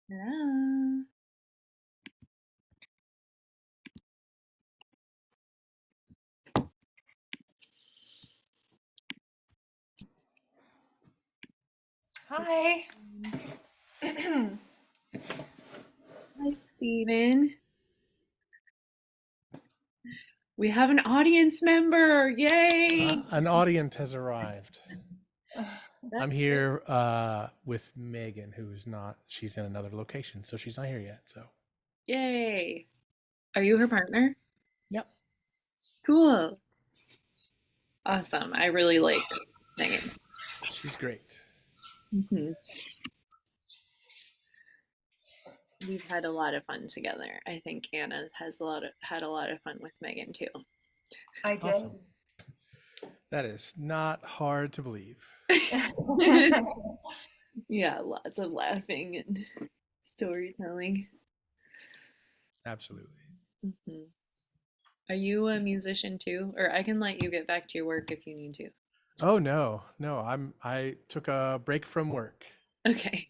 Hello. Hi. Hi, Steven. We have an audience member. Yay! An audience has arrived. I'm That's great. here with Megan, who's not, she's in another location, so she's not here yet. So, Yay. Are you her partner? yep, Cool. Awesome. I really like Megan. she's great. hmm We've had a lot of fun together. I think Anna has had a lot of fun with Megan too. I did. Awesome. That is not hard to believe. Yeah, lots of laughing and storytelling. Absolutely. hmm Are you a musician too? Or I can let you get back to your work if you need to. Oh no, no, I took a break from work. Okay.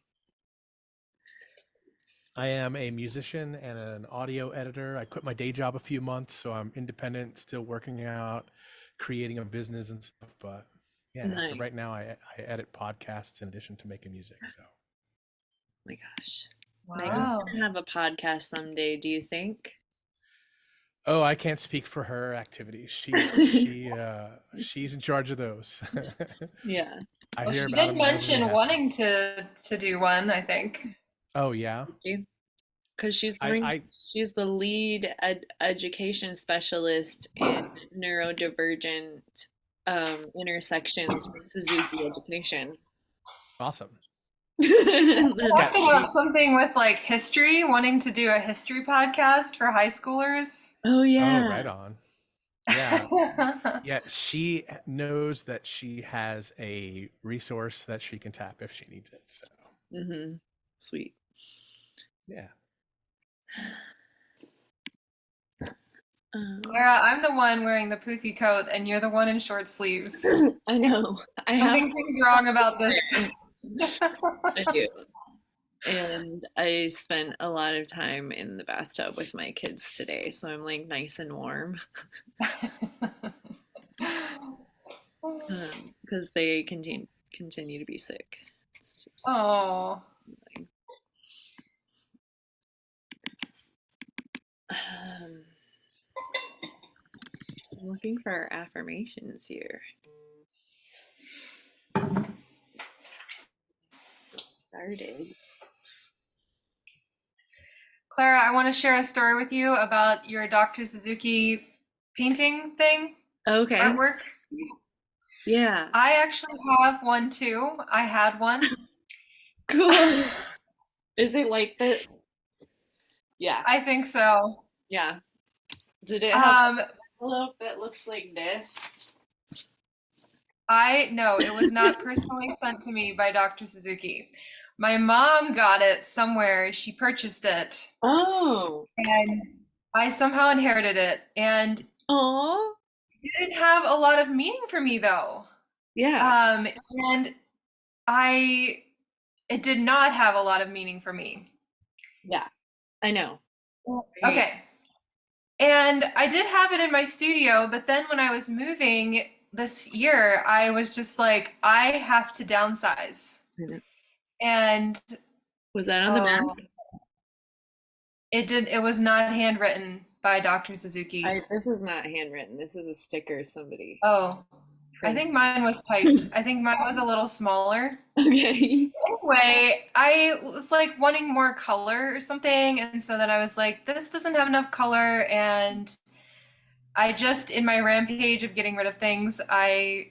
I am a musician and an audio editor. I quit my day job a few months, so I'm independent, still working out, creating a business and stuff. But yeah, so Nice. right now I edit podcasts in addition to making music. So. My gosh. Megan's Wow. gonna have a podcast someday, do you think? Oh, I can't speak for her activities. She's in charge of those. Yeah. I Well, hear she about did them whenever they mention happen. wanting to do one, I think. Oh yeah. Because I she's the lead education specialist in neurodivergent intersections with Suzuki Education. awesome. That's, Yeah, Talking about she something with like history, wanting to do a history podcast for high schoolers. oh oh yeah. right on. Yeah. Yeah, she knows that she has a resource that she can tap if she needs it. So, Sweet. yeah. Um, Clara, I'm the one wearing the poofy coat and you're the one in short sleeves. I know. I have Something seems wrong about this. I do. And I spent a lot of time in the bathtub with my kids today, so I'm like nice and warm because they continue to be sick. It's just Oh. annoying. I'm looking for our affirmations here. Started. Clara, I want to share a story with you about your Dr. Suzuki painting thing, Okay. artwork. Yeah. I actually have one too. I had one. Cool. Is it like the? Yeah. I think so. Yeah. Did it have Um, an envelope that looks like this? I no, it was not personally sent to me by Dr. Suzuki. My mom got it somewhere. She purchased it, Oh. and I somehow inherited it. And Oh. it didn't have a lot of meaning for me though. Yeah. Um, and I it did not have a lot of meaning for me. Yeah. I know. Right. Okay. And I did have it in my studio, but then when I was moving this year, I was just like, I have to downsize. And Was that on the back? oh, it was not handwritten by Dr. Suzuki. This is not handwritten. This is a sticker somebody Oh, I printed. think mine was typed. I think mine was a little smaller. Okay. Anyway, I was like wanting more color or something, and so then I was like, this doesn't have enough color, and I just in my rampage of getting rid of things, I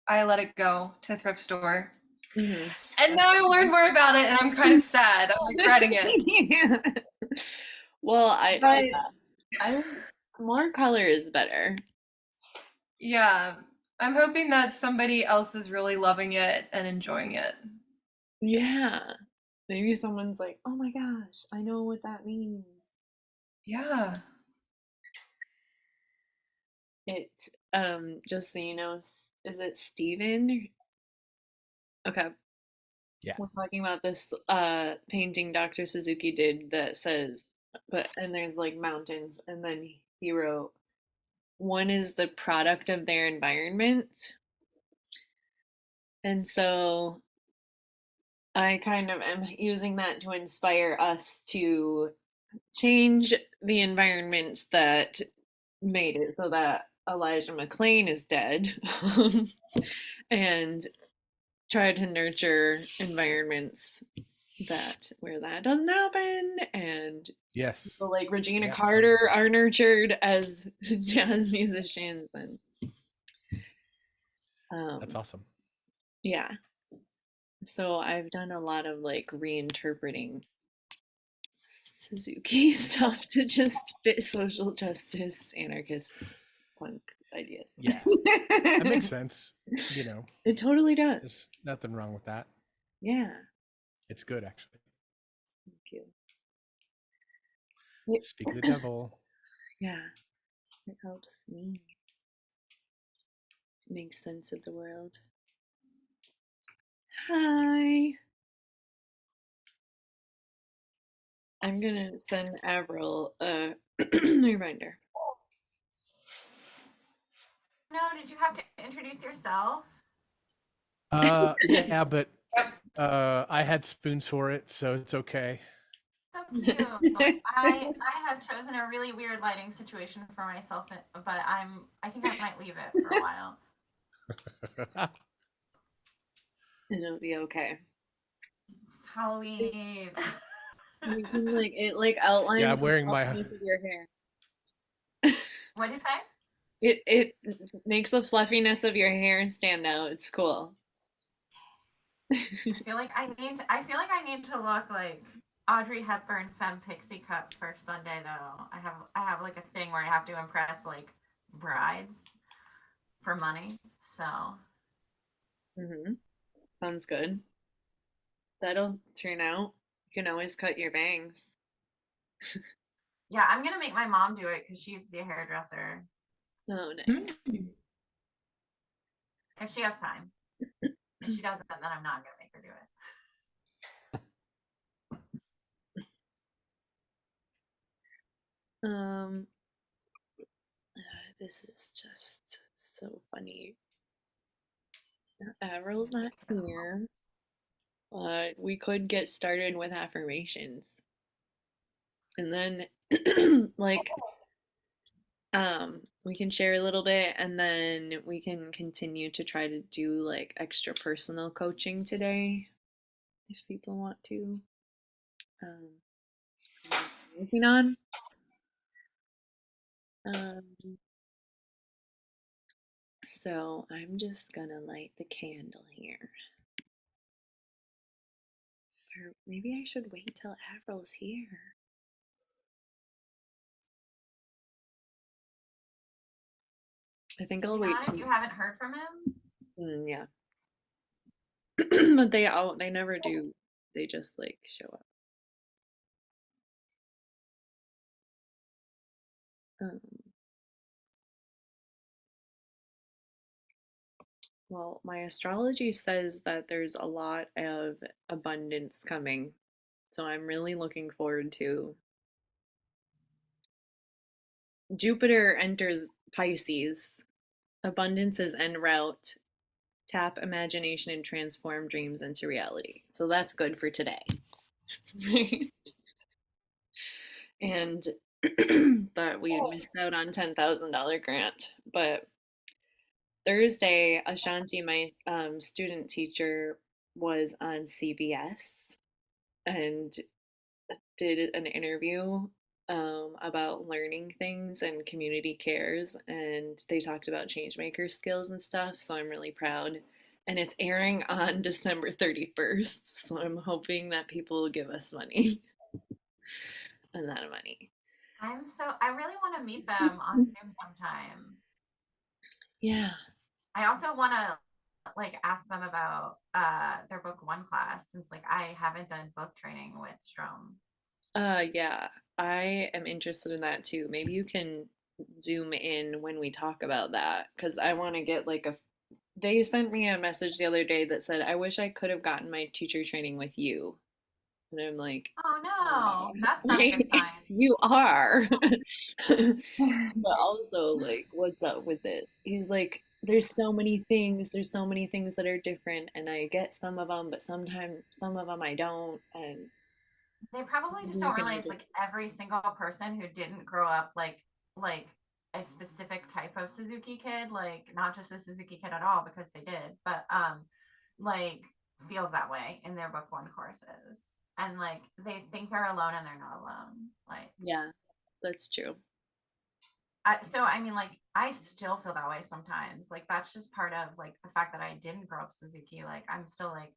let it go to a thrift store. hmm And now I learned more about it and I'm kind of sad. I'm regretting it. Well, But I more color is better. yeah, I'm hoping that somebody else is really loving it and enjoying it. Yeah. Maybe someone's like, "Oh my gosh, I know what that means." Yeah. It just so you know, is it Steven? Okay. Yeah. We're talking about this painting Dr. Suzuki did that says, but and there's like mountains, and then he wrote, one is the product of their environment. And so I kind of am using that to inspire us to change the environments that made it so that Elijah McClain is dead and try to nurture environments that where that doesn't happen, and Yes. people like Regina Yeah. Carter are nurtured as jazz musicians, and That's awesome. yeah, so I've done a lot of like reinterpreting Suzuki stuff to just fit social justice, anarchist, punk ideas. Yeah. That makes sense. You know, It totally does. there's nothing wrong with that. Yeah. It's good, actually. Thank you. It, Speak of the devil. yeah. It helps me make sense of the world. Hi. I'm gonna send Avril a reminder. No, did you have to introduce yourself? Yeah, but Yep. I had spoons for it, so it's okay. So cute. I have chosen a really weird lighting situation for myself, but I think I might leave it for a while. It'll be okay. It's Halloween. You can like it like outlines Yeah, I'm the wearing my. fluffiness of your hair. What'd you say? It makes the fluffiness of your hair stand out. It's cool. I feel like I need to look like Audrey Hepburn femme pixie cut for Sunday though. I have like a thing where I have to impress like brides for money. So Hmm. Sounds good. That'll turn out. You can always cut your bangs. yeah, I'm gonna make my mom do it because she used to be a hairdresser. Oh, nice. If she has time. If she doesn't, then I'm not gonna make her do it. Um, this is just so funny. Avril's not here, but we could get started with affirmations. And then like we can share a little bit, and then we can continue to try to do like extra personal coaching today if people want to. Um, working on. Um, so I'm just gonna light the candle here. Or maybe I should wait till Avril's here. I think I'll wait. Not if you haven't heard from him. Yeah. But they never do. They just like show up. Um, well, my astrology says that there's a lot of abundance coming. So I'm really looking forward to Jupiter enters Pisces. Abundance is en route. Tap imagination and transform dreams into reality. So that's good for today. And thought we had missed out on $10,000 grant. But Thursday, Ashanti, my student teacher, was on CBS and did an interview about learning things and community cares, and they talked about changemaker skills and stuff. So I'm really proud. And it's airing on December 31st. So I'm hoping that people will give us money. A lot of money. I really want to meet them on Zoom sometime. Yeah. I also want to like ask them about their book one class since like I haven't done book training with Strom. Yeah, I am interested in that too. Maybe you can zoom in when we talk about that because I want to get like a they sent me a message the other day that said, I wish I could have gotten my teacher training with you. And I'm like, Oh no, that's not a good like, sign. you are. But also, like, what's up with this? He's like, there's so many things that are different, and I get some of them, but sometimes some of them I don't. And They probably just don't realize like every single person who didn't grow up like a specific type of Suzuki kid, like not just a Suzuki kid at all because they did, but like feels that way in their book one courses. And like they think they're alone and they're not alone. Like yeah, that's true. so I mean like I still feel that way sometimes. Like that's just part of like the fact that I didn't grow up Suzuki. Like I'm still like,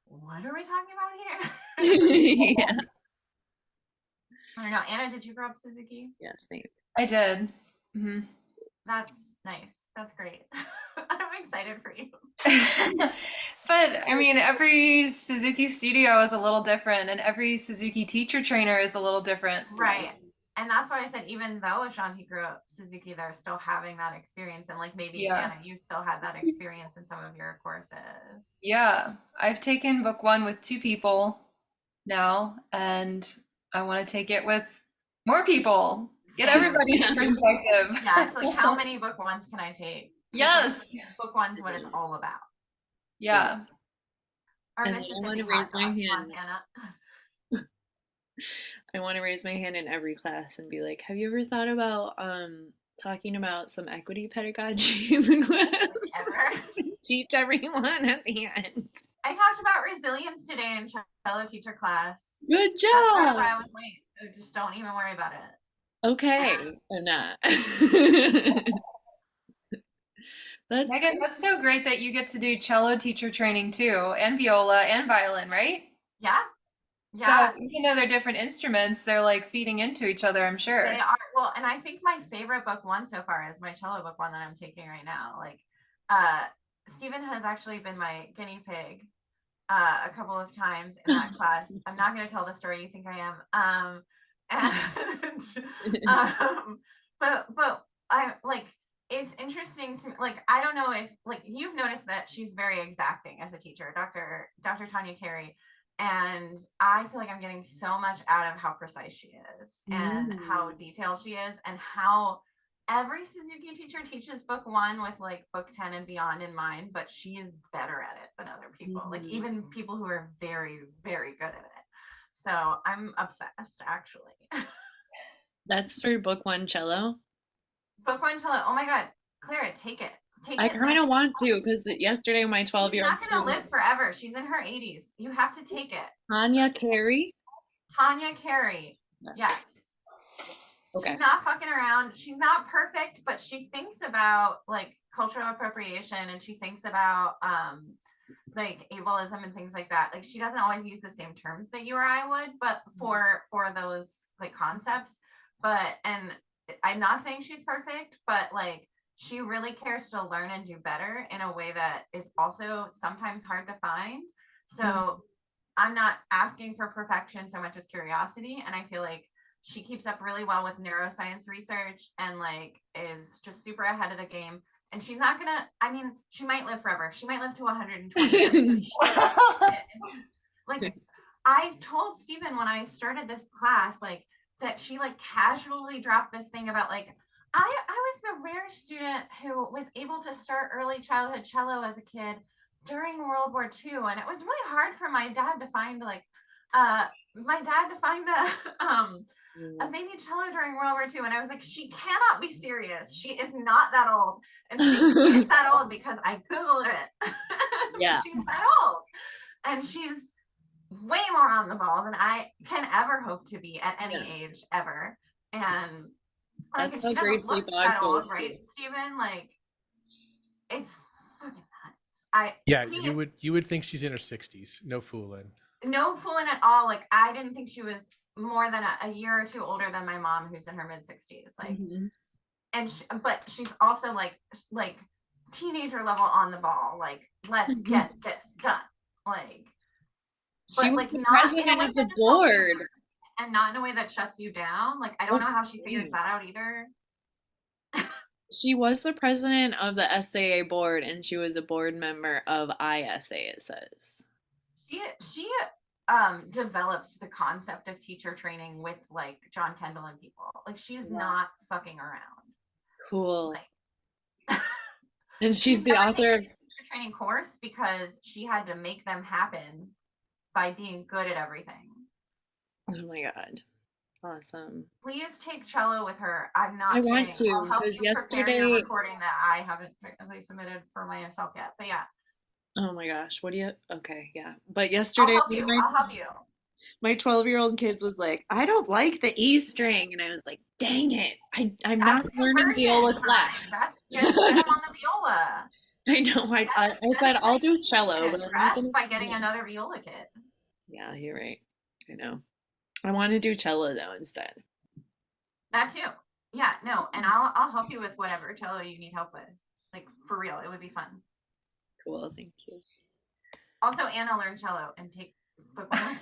what are we talking about here? Yeah, I don't know. Anna, did you grow up Suzuki? yeah, same. I did. Hmm. That's nice. That's great. I'm excited for you. But I mean, every Suzuki studio is a little different, and every Suzuki teacher trainer is a little different. Right. And that's why I said, even though Ashanti grew up Suzuki, they're still having that experience. And like maybe Yeah. Anna, you still had that experience in some of your courses. Yeah, I've taken book one with 2 people now, and I want to take it with more people. Get everybody's perspective. Yeah, it's like how many book ones can I take? Yes. Book one's what it's all about. Yeah. Or And I Mississippi wanna hot raise my dogs, hand. Montana. I want to raise my hand in every class and be like, have you ever thought about talking about some equity pedagogy in the class? Ever. Teach everyone at the end. I talked about resilience today in cello teacher class. Good That's part of job. why I was late. So just don't even worry about it. Okay, or not. That's Megan, that's so great that you get to do cello teacher training too, and viola and violin, right? Yeah. So Yeah. even though they're different instruments, they're like feeding into each other, I'm sure. They are. Well, and I think my favorite book one so far is my cello book one that I'm taking right now. Like, Stephen has actually been my guinea pig a couple of times in that class. I'm not going to tell the story you think I am. But I like it's interesting to like I don't know if like you've noticed that she's very exacting as a teacher, Dr. Tanya Carey. And I feel like I'm getting so much out of how precise she is and how detailed she is and how every Suzuki teacher teaches book one with like book 10 and beyond in mind, but she is better at it than other people, like even people who are very, very good at it. So I'm obsessed actually. That's for book one cello. Book one cello. Oh my God, Clara, take it. I kind of want to because yesterday my 12-year-old She's not going to live forever. She's in her 80s. You have to take it. Tanya Carey. Tanya Carey. Yes. Okay. She's not fucking around. She's not perfect, but she thinks about like cultural appropriation and she thinks about like ableism and things like that. Like she doesn't always use the same terms that you or I would, but for those like concepts. But and I'm not saying she's perfect, but like she really cares to learn and do better in a way that is also sometimes hard to find. So I'm not asking for perfection so much as curiosity. And I feel like she keeps up really well with neuroscience research and like is just super ahead of the game. And she's not gonna, I mean, she might live forever. She might live to 120 years. Like I told Stephen when I started this class, like that she like casually dropped this thing about like, I was the rare student who was able to start early childhood cello as a kid during World War II. And it was really hard for my dad to find a baby cello during World War II. And I was like, she cannot be serious. She is not that old. And she is that old because I Googled it. Yeah. She's that old. And she's way more on the ball than I can ever hope to be at any age ever. And like, and she doesn't look that old, right, Stephen? Like, it's fucking nuts. You would think she's in her 60s. No fooling. No fooling at all. Like, I didn't think she was more than a year or two older than my mom, who's in her mid 60s. Like, and but she's also like teenager level on the ball. Like, let's get this done. Like, but she was like the president of the board. And not in a way that shuts you down. Like, I don't know how she figures that out either. She was the president of the SAA board and she was a board member of ISA, it says. She developed the concept of teacher training with like John Kendall and people. Like she's not fucking around. Cool. Like And she's the never author taken of. a teacher training course because she had to make them happen by being good at everything. Oh my God. Awesome. Please take cello with her. I'm I not want kidding. I'll to, help because you prepare your yesterday. recording that I haven't technically submitted for myself yet. But yeah, Oh my gosh, what do you? Okay, yeah. But I'll yesterday, help you. I'll help you. my 12-year-old kids was like, I don't like the E string. And I was like, dang it. I'm not That's learning conversion viola class. time. That's just get them on the viola. I know. I That's a said I'll sensory do thing you cello, can but I'm not impress gonna. by getting another viola kit. Yeah, you're right. I know. I want to do cello though instead. That too. Yeah, no, and I'll help you with whatever cello you need help with. Like for real, it would be fun. Cool, thank you. Also, Anna learned cello and take book one.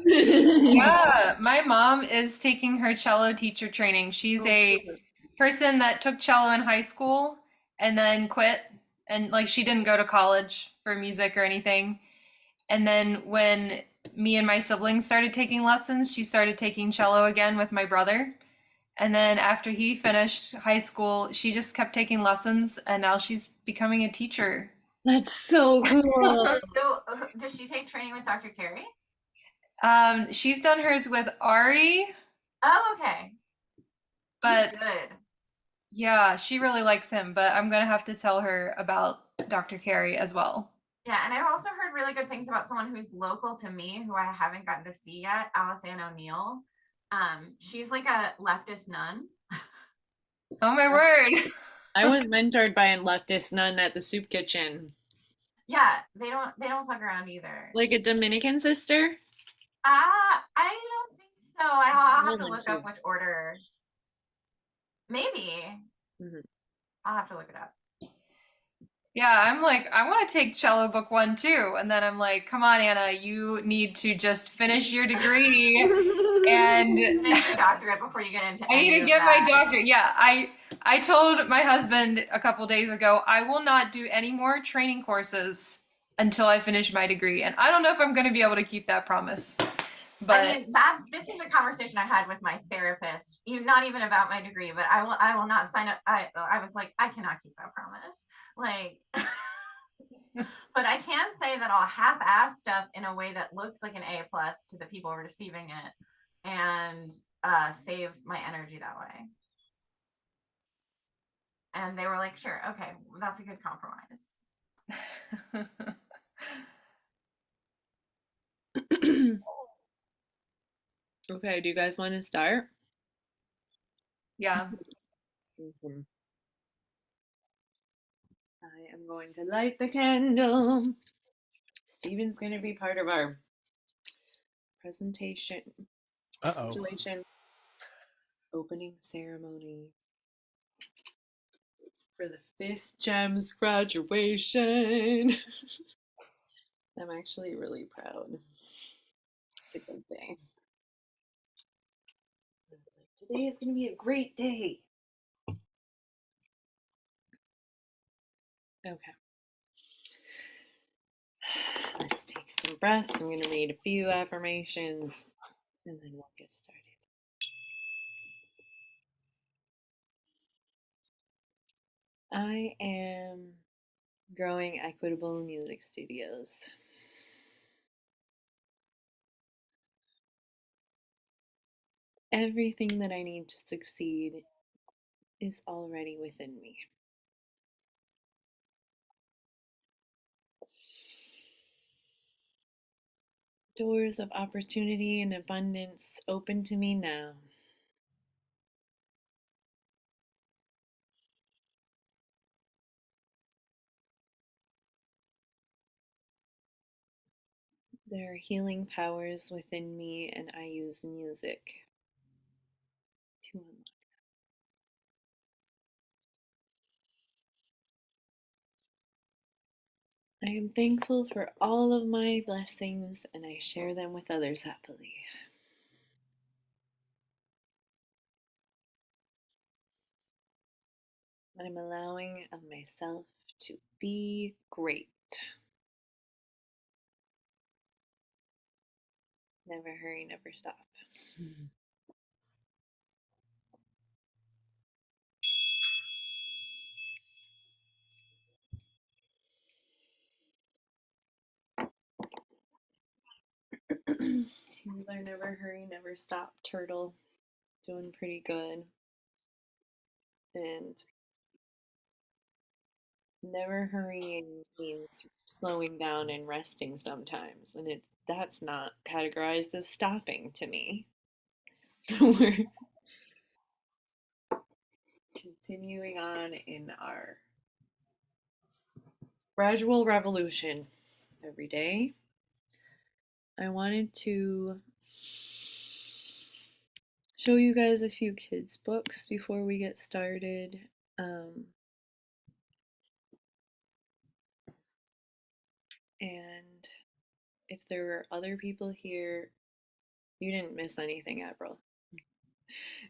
Yeah, my mom is taking her cello teacher training. She's Oh, a cool. person that took cello in high school and then quit. And like she didn't go to college for music or anything. And then when me and my siblings started taking lessons, she started taking cello again with my brother. And then after he finished high school, she just kept taking lessons and now she's becoming a teacher. That's so cool. So, does she take training with Dr. Carey? She's done hers with Ari, Oh, okay. but He's good. yeah, she really likes him, but I'm gonna have to tell her about Dr. Carey as well. Yeah, and I've also heard really good things about someone who's local to me who I haven't gotten to see yet, Alice-Ann O'Neill. She's like a leftist nun. Oh my word. I was mentored by a leftist nun at the soup kitchen. Yeah, they don't fuck around either. Like a Dominican sister? I don't think so. I'll have to More than look up two. which order. Maybe. Mhm. I'll have to look it up. Yeah, I'm like, I want to take cello book one too. And then I'm like, come on, Anna, you need to just finish your degree and Finish your doctorate before you get into I need any to of get my that. doctorate. Yeah, I told my husband a couple days ago, I will not do any more training courses until I finish my degree. And I don't know if I'm going to be able to keep that promise. But I mean, this is a conversation I had with my therapist. Not even about my degree, but I will not sign up. I was like, I cannot keep that promise. Like, but I can say that I'll half-ass stuff in a way that looks like an A plus to the people receiving it, and save my energy that way. And they were like, sure, okay, that's a good compromise. Okay, do you guys want to start? yeah. Mhm. I am going to light the candle. Steven's going to be part of our presentation. Uh-oh. Graduation opening ceremony for the 5th GEMS graduation. I'm actually really proud. It's a good day. Today is going to be a great day. Okay. Let's take some breaths. I'm going to read a few affirmations and then we'll get started. I am growing Equitable Music Studios. Everything that I need to succeed is already within me. Doors of opportunity and abundance open to me now. There are healing powers within me, and I use music to unlock. I am thankful for all of my blessings, and I share them with others happily. I'm allowing of myself to be great. Never hurry, never stop. Here's our never hurry, never stop turtle. Doing pretty good. And never hurrying means slowing down and resting sometimes. And that's not categorized as stopping to me. So we're continuing on in our gradual revolution every day. I wanted to show you guys a few kids' books before we get started. And if there were other people here, you didn't miss anything, Avril.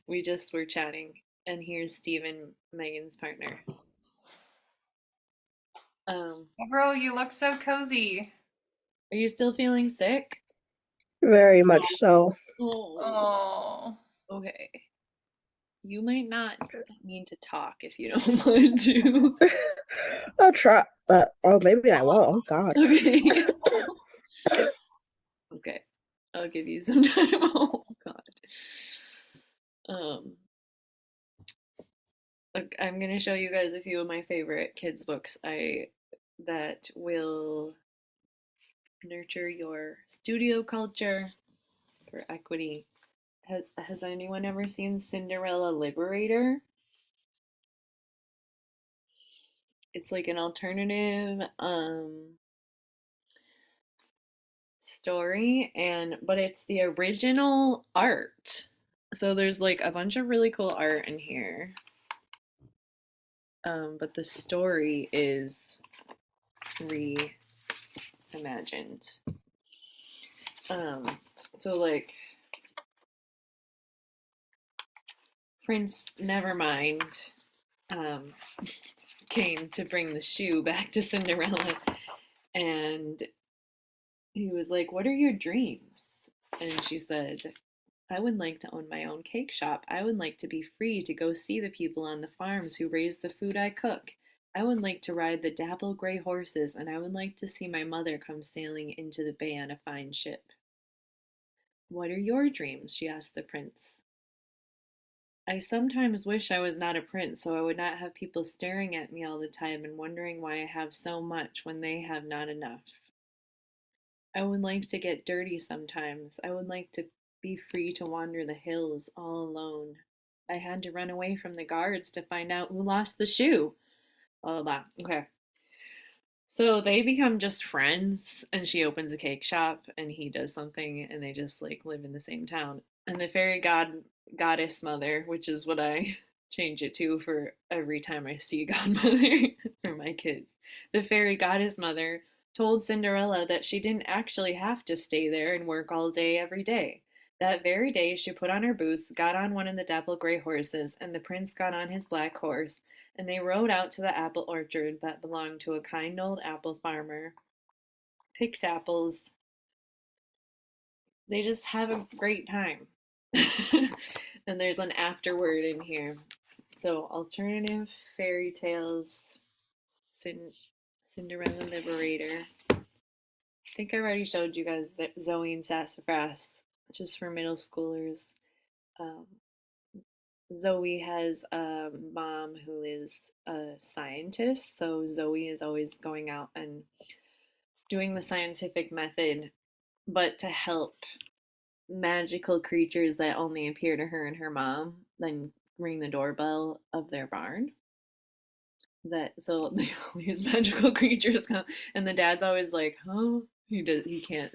We just were chatting. And here's Stephen, Megan's partner. Avril, you look so cozy. Are you still feeling sick? Very much so. Oh. Okay. You might not need to talk if you don't want to. I'll try, but maybe I won't. Oh God. Okay. Okay. I'll give you some time. Oh God. I'm gonna show you guys a few of my favorite kids books that will nurture your studio culture for equity. Has anyone ever seen Cinderella Liberator? It's like an alternative story, but it's the original art. So there's like a bunch of really cool art in here. But the story is reimagined. So like Prince Nevermind came to bring the shoe back to Cinderella, and he was like, "What are your dreams?" And she said, "I would like to own my own cake shop. I would like to be free to go see the people on the farms who raise the food I cook. I would like to ride the dapple gray horses, and I would like to see my mother come sailing into the bay on a fine ship." "What are your dreams?" she asked the prince. "I sometimes wish I was not a prince, so I would not have people staring at me all the time and wondering why I have so much when they have not enough. I would like to get dirty sometimes. I would like to be free to wander the hills all alone. I had to run away from the guards to find out who lost the shoe." Blah, blah, blah. Okay. So they become just friends, and she opens a cake shop, and he does something, and they just like live in the same town. And the fairy goddess mother, which is what I change it to for every time I see godmother for my kids. The fairy goddess mother told Cinderella that she didn't actually have to stay there and work all day every day. That very day, she put on her boots, got on one of the dapple gray horses, and the prince got on his black horse, and they rode out to the apple orchard that belonged to a kind old apple farmer. Picked apples. They just have a great time. And there's an afterword in here. So, alternative fairy tales, Cinderella Liberator. I think I already showed you guys that Zoe and Sassafras, just for middle schoolers. Um, Zoe has a mom who is a scientist, so Zoe is always going out and doing the scientific method, but to help magical creatures that only appear to her and her mom, then ring the doorbell of their barn. So these magical creatures come, and the dad's always like, "Huh?" He can't.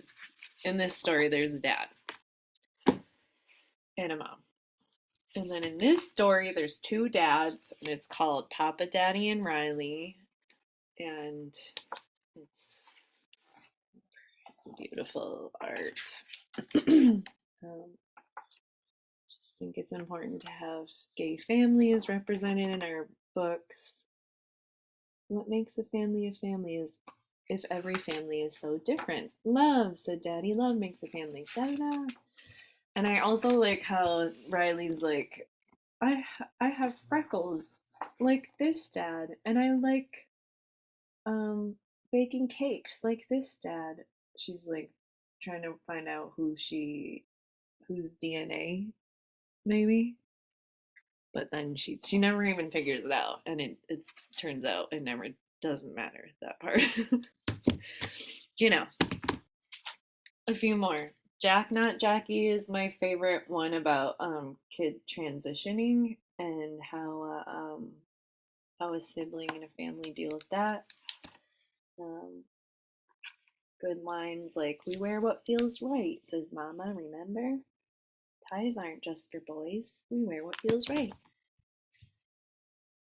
In this story, there's a dad and a mom. And then in this story, there's two dads, and it's called Papa, Daddy, and Riley. And it's beautiful art. Just think it's important to have gay families represented in our books. What makes a family is if every family is so different. Love, said Daddy, love makes a family. Da da da. And I also like how Riley's like, I have freckles like this, Dad, and I like um baking cakes like this, Dad. She's like trying to find out whose DNA maybe, but then she never even figures it out, and it turns out it never doesn't matter that part. you know, a few more. Jack Not Jackie is my favorite one about kid transitioning and how a sibling and a family deal with that. Um, Good lines like "We wear what feels right," says Mama. Remember, ties aren't just for boys. We wear what feels right.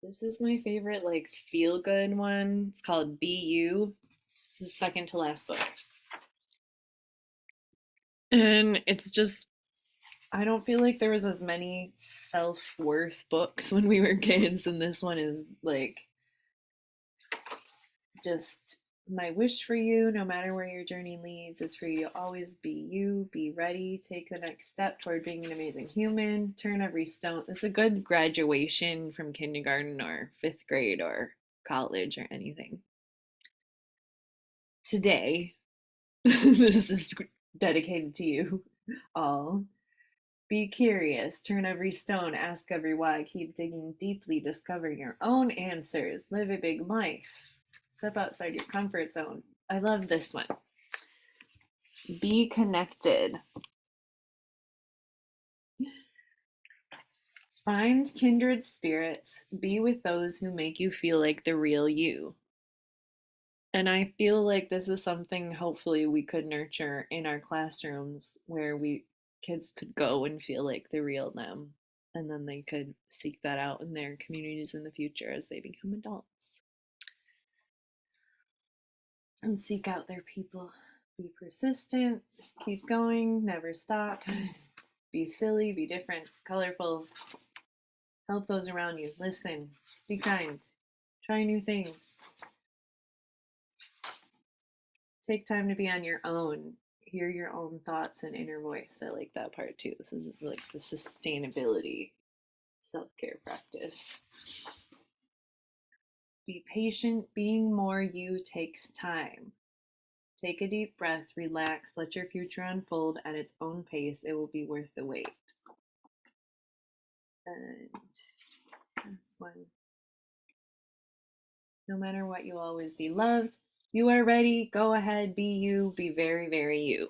This is my favorite like feel good one. It's called "Be You." This is second to last book, and it's just I don't feel like there was as many self-worth books when we were kids, and this one is like just my wish for you, no matter where your journey leads, is for you to always be you, be ready, take the next step toward being an amazing human, turn every stone. It's a good graduation from kindergarten or fifth grade or college or anything. Today, this is dedicated to you all. Be curious, turn every stone, ask every why, keep digging deeply, discover your own answers, live a big life, step outside your comfort zone. I love this one. Be connected. Find kindred spirits, be with those who make you feel like the real you. And I feel like this is something hopefully we could nurture in our classrooms where kids could go and feel like the real them, and then they could seek that out in their communities in the future as they become adults. And seek out their people. Be persistent, keep going, never stop. Be silly, be different, colorful. Help those around you. Listen, be kind, try new things. Take time to be on your own. Hear your own thoughts and inner voice. I like that part too. This is like the sustainability self-care practice. Be patient. Being more you takes time. Take a deep breath, relax, let your future unfold at its own pace. It will be worth the wait. And this one. No matter what, you'll always be loved. You are ready. Go ahead. Be you. Be very, very you.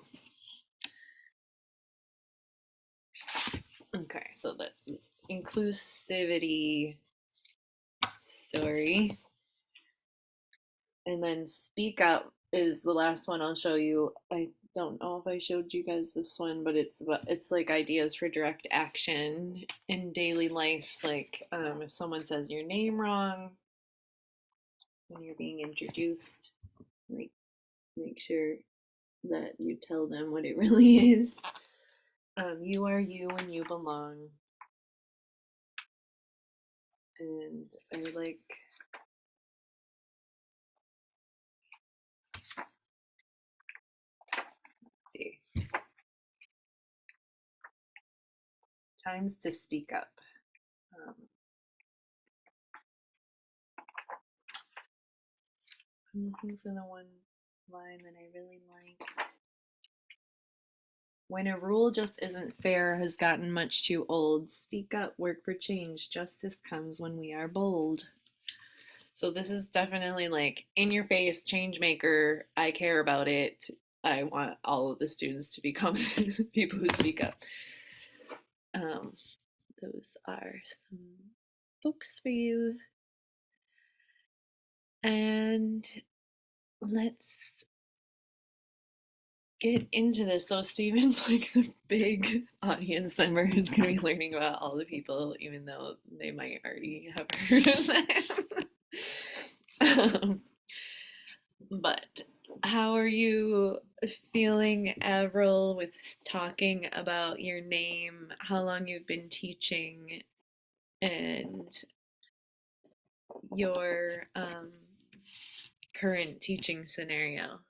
Okay, so that is inclusivity story. And then speak up is the last one I'll show you. I don't know if I showed you guys this one, but it's like ideas for direct action in daily life. Like if someone says your name wrong when you're being introduced, like make sure that you tell them what it really is. You are you and you belong. And I like see times to speak up. I'm looking for the one line that I really liked. When a rule just isn't fair has gotten much too old, speak up, work for change. Justice comes when we are bold. So this is definitely like in your face, change maker. I care about it. I want all of the students to become people who speak up. Those are some books for you. And let's get into this. So Steven's like the big audience member who's going to be learning about all the people, even though they might already have heard of them. But how are you feeling, Avril, with talking about your name, how long you've been teaching, and your current teaching scenario.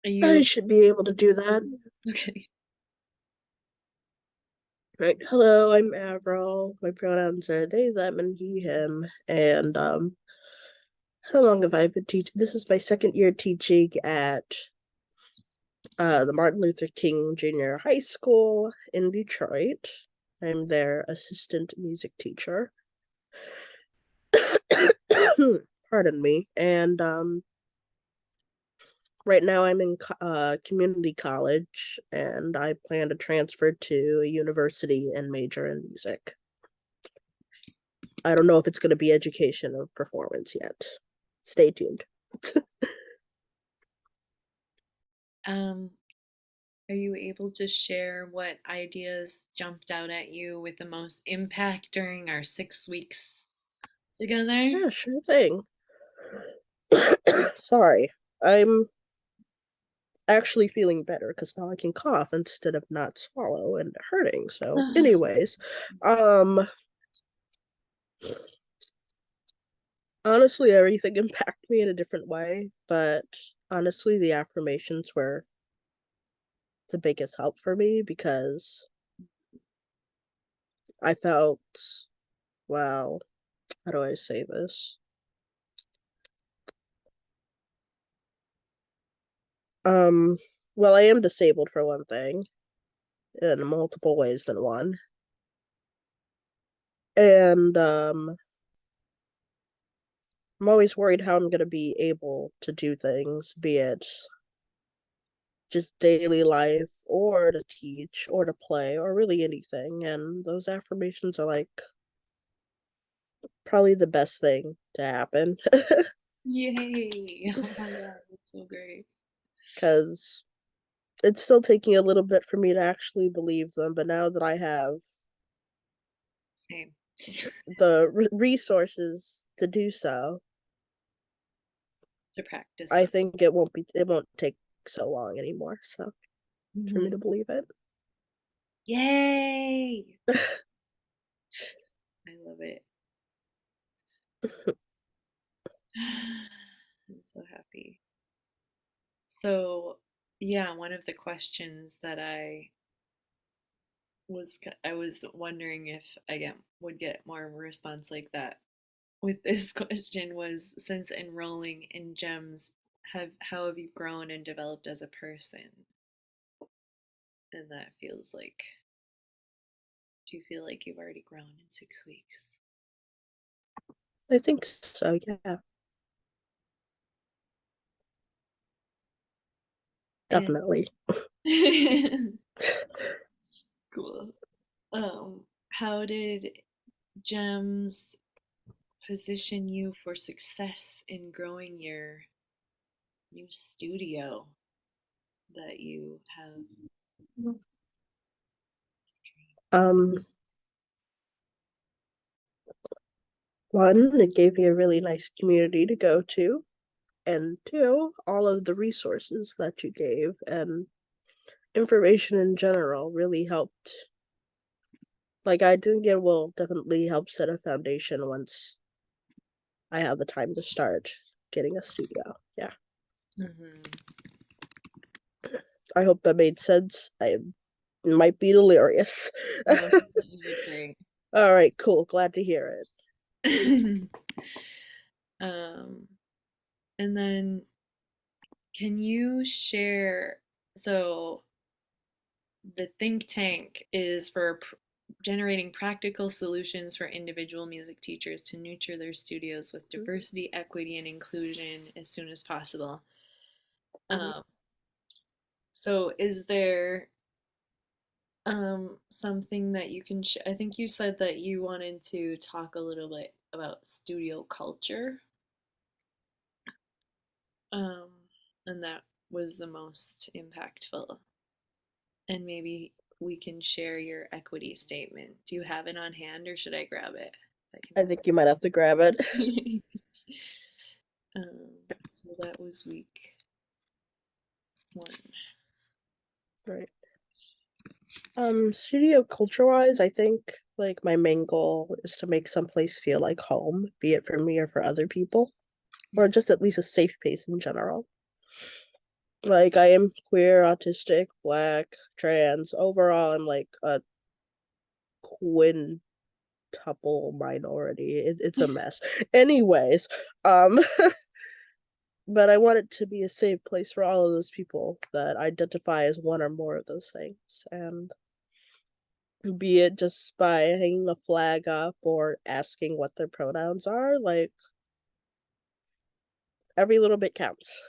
Are I you should be able to do that. okay? Right. Hello, I'm Avril. My pronouns are they, them, and he, him. And how long have I been teaching? This is my second year teaching at the Martin Luther King Junior High School in Detroit. I'm their assistant music teacher. Pardon me. And right now I'm in community college, and I plan to transfer to a university and major in music. I don't know if it's going to be education or performance yet. Stay tuned. Are you able to share what ideas jumped out at you with the most impact during our 6 weeks together? Yeah, sure thing. Sorry. I'm actually feeling better because now I can cough instead of not swallow and hurting. So, anyways, honestly, everything impacted me in a different way, but honestly, the affirmations were the biggest help for me because I felt, wow, how do I say this? Um, well, I am disabled for one thing, in multiple ways than one. And I'm always worried how I'm going to be able to do things, be it just daily life or to teach or to play or really anything. And those affirmations are like probably the best thing to happen Yay! Oh my God, that's so great. because it's still taking a little bit for me to actually believe them. But now that I have Same. the resources to do so, To practice I them. think it won't take so long anymore. So for me to believe it. Yay! I love it. I'm so happy. So, yeah, one of the questions that I was wondering if I would get more of a response like that with this question was since enrolling in GEMS, how have you grown and developed as a person? And that feels like, do you feel like you've already grown in 6 weeks? I think so, yeah, And definitely. cool. How did GEMS position you for success in growing your new studio that you have? Um, One, it gave me a really nice community to go to, and two, all of the resources that you gave and information in general really helped. Like, I think it will definitely help set a foundation once I have the time to start getting a studio. Yeah, Mm-hmm. I hope that made sense. I might be delirious. No, you did great. All right, cool. Glad to hear it. um, and then can you share? So the think tank is for generating practical solutions for individual music teachers to nurture their studios with diversity, equity, and inclusion as soon as possible. Um, so is there something that you can I think you said that you wanted to talk a little bit about studio culture. Um, and that was the most impactful. And maybe we can share your equity statement. Do you have it on hand or should I grab it? I I think you might have to grab it. can. So that was week 1. Right. Studio culture wise, I think Like my main goal is to make someplace feel like home, be it for me or for other people, or just at least a safe place in general. Like I am queer, autistic, black, trans. Overall, I'm like a quintuple minority. It's a mess. Anyways, um, but I want it to be a safe place for all of those people that identify as one or more of those things, and be it just by hanging a flag up or asking what their pronouns are, like every little bit counts.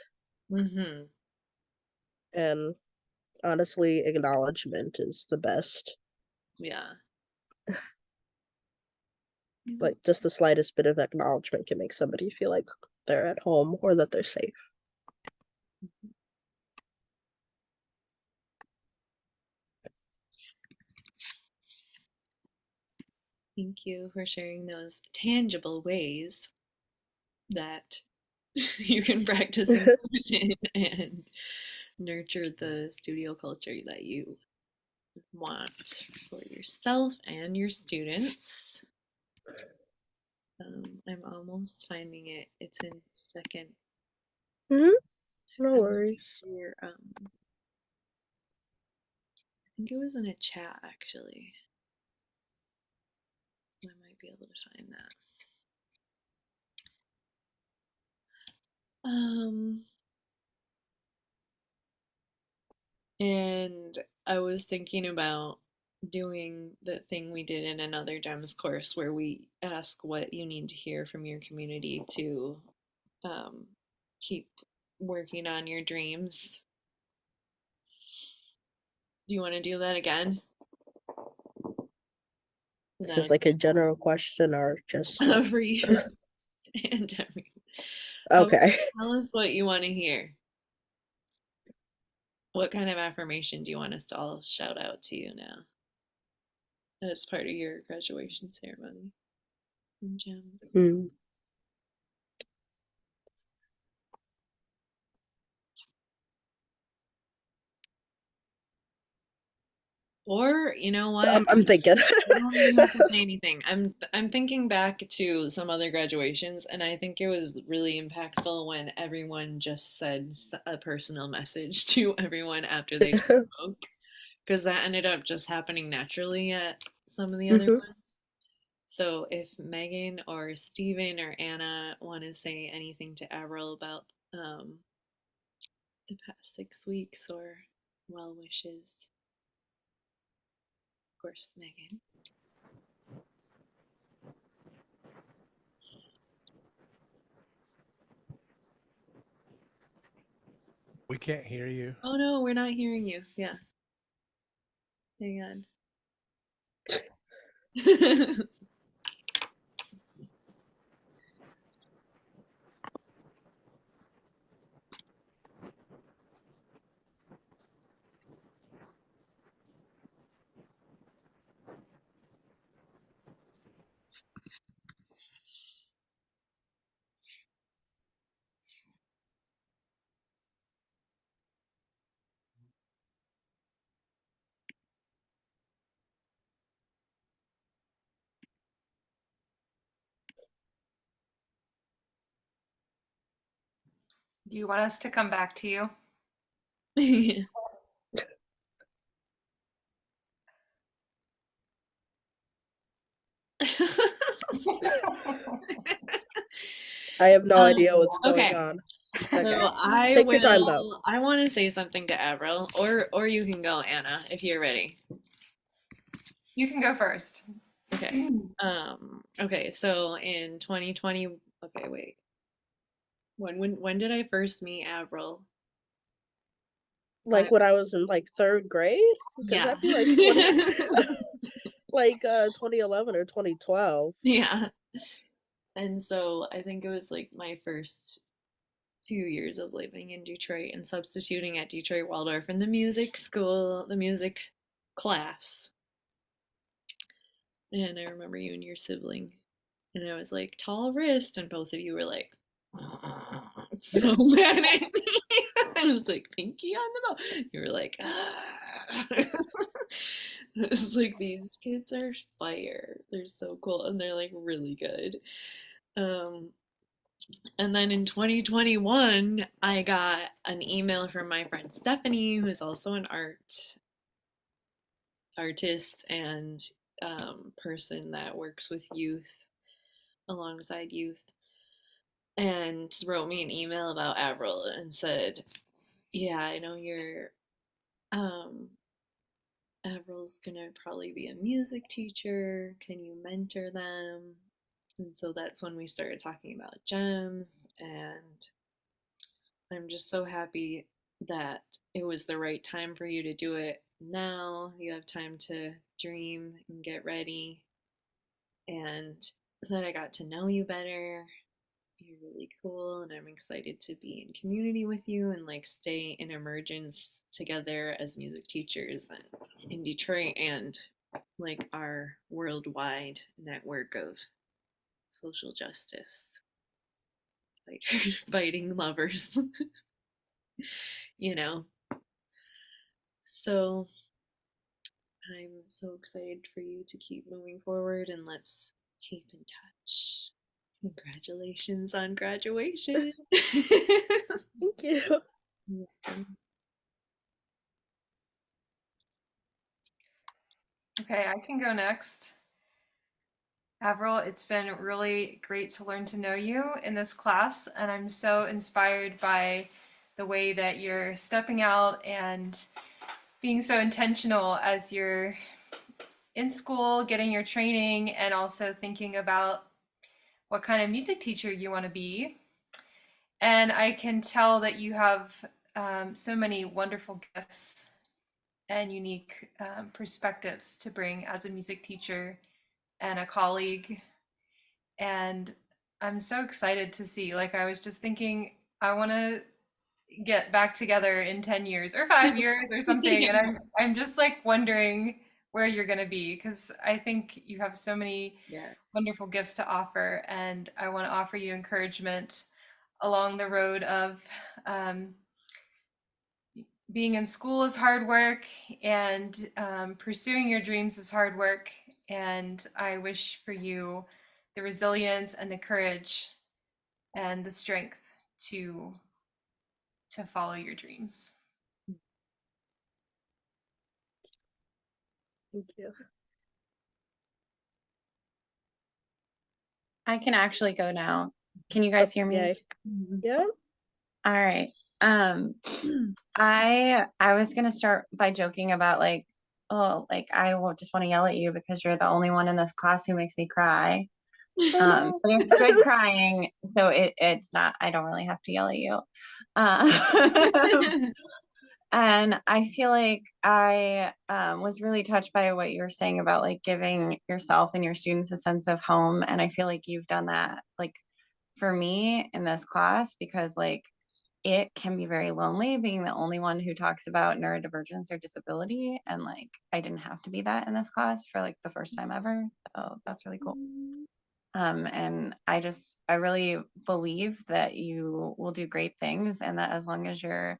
Mm-hmm. And honestly, acknowledgement is the best. Yeah. Like just the slightest bit of acknowledgement can make somebody feel like they're at home or that they're safe. Thank you for sharing those tangible ways that you can practice inclusion and nurture the studio culture that you want for yourself and your students. I'm almost finding it. It's in second. Mm-hmm. No I'm looking worries. for your I think it was in a chat actually. I might be able to find that. And I was thinking about doing the thing we did in another GEMS course where we ask what you need to hear from your community to um, keep working on your dreams. Do you want to do that again? Is This that is like a general question or just okay for you and Demi? okay. Tell us what you want to hear. What kind of affirmation do you want us to all shout out to you now as part of your graduation ceremony in GEMS? Hmm. Or you know what? I'm thinking. You don't even have to say anything. I'm thinking back to some other graduations, and I think it was really impactful when everyone just said a personal message to everyone after they just spoke, because that ended up just happening naturally at some of the other Hmm. ones. So if Megan or Steven or Anna want to say anything to Avril about the past 6 weeks or well wishes, of course, Megan. We can't hear you. Oh no, we're not hearing you. Yeah. Hang on. Do you want us to come back to you? Yeah. I have no idea what's going Okay, on. so Okay. I Take your time though. will. I want to say something to Avril, or you can go, Anna, if you're ready. You can go first. Okay. Okay. So in 2020. Okay. Wait. When did I first meet Avril? Like when I was in like third grade? Because Yeah. that'd be like 20 like 2011 or 2012. Yeah. And so I think it was like my first few years of living in Detroit and substituting at Detroit Waldorf in the music school, the music class. And I remember you and your sibling, and I was like, tall wrist, and both of you were like, so mad at me. I was like, pinky on the bone. You were like, It's like these kids are fire. They're so cool and they're like really good. Um, and then in 2021, I got an email from my friend Stephanie, who's also an artist and person that works with youth alongside youth, and wrote me an email about Avril and said, "Yeah, I know you're Avril's gonna probably be a music teacher. Can you mentor them?" And so that's when we started talking about GEMS, and I'm just so happy that it was the right time for you to do it now. You have time to dream and get ready, and that I got to know you better. You're really cool, and I'm excited to be in community with you and like stay in emergence together as music teachers and in Detroit and like our worldwide network of social justice fighting lovers, you know. So I'm so excited for you to keep moving forward, and let's keep in touch. Congratulations on graduation. Thank you. Okay, I can go next. Avril, it's been really great to learn to know you in this class, and I'm so inspired by the way that you're stepping out and being so intentional as you're in school, getting your training, and also thinking about what kind of music teacher you want to be. And I can tell that you have so many wonderful gifts and unique perspectives to bring as a music teacher and a colleague. And I'm so excited to see. Like, I was just thinking, I want to get back together in 10 years or 5 years or something. Yeah. And I'm just like wondering where you're going to be, because I think you have so many Yeah. wonderful gifts to offer. And I want to offer you encouragement along the road of being in school is hard work, and pursuing your dreams is hard work. And I wish for you the resilience and the courage and the strength to follow your dreams. Thank you. I can actually go now. Can you guys hear me? Yay. Yeah. All right. I was gonna start by joking about like, oh, like just want to yell at you because you're the only one in this class who makes me cry. But it's good crying, so it's not. I don't really have to yell at you. And I feel like I was really touched by what you were saying about like giving yourself and your students a sense of home. And I feel like you've done that like for me in this class, because like it can be very lonely being the only one who talks about neurodivergence or disability. And like I didn't have to be that in this class for like the first time ever. So that's really cool. And I really believe that you will do great things, and that as long as you're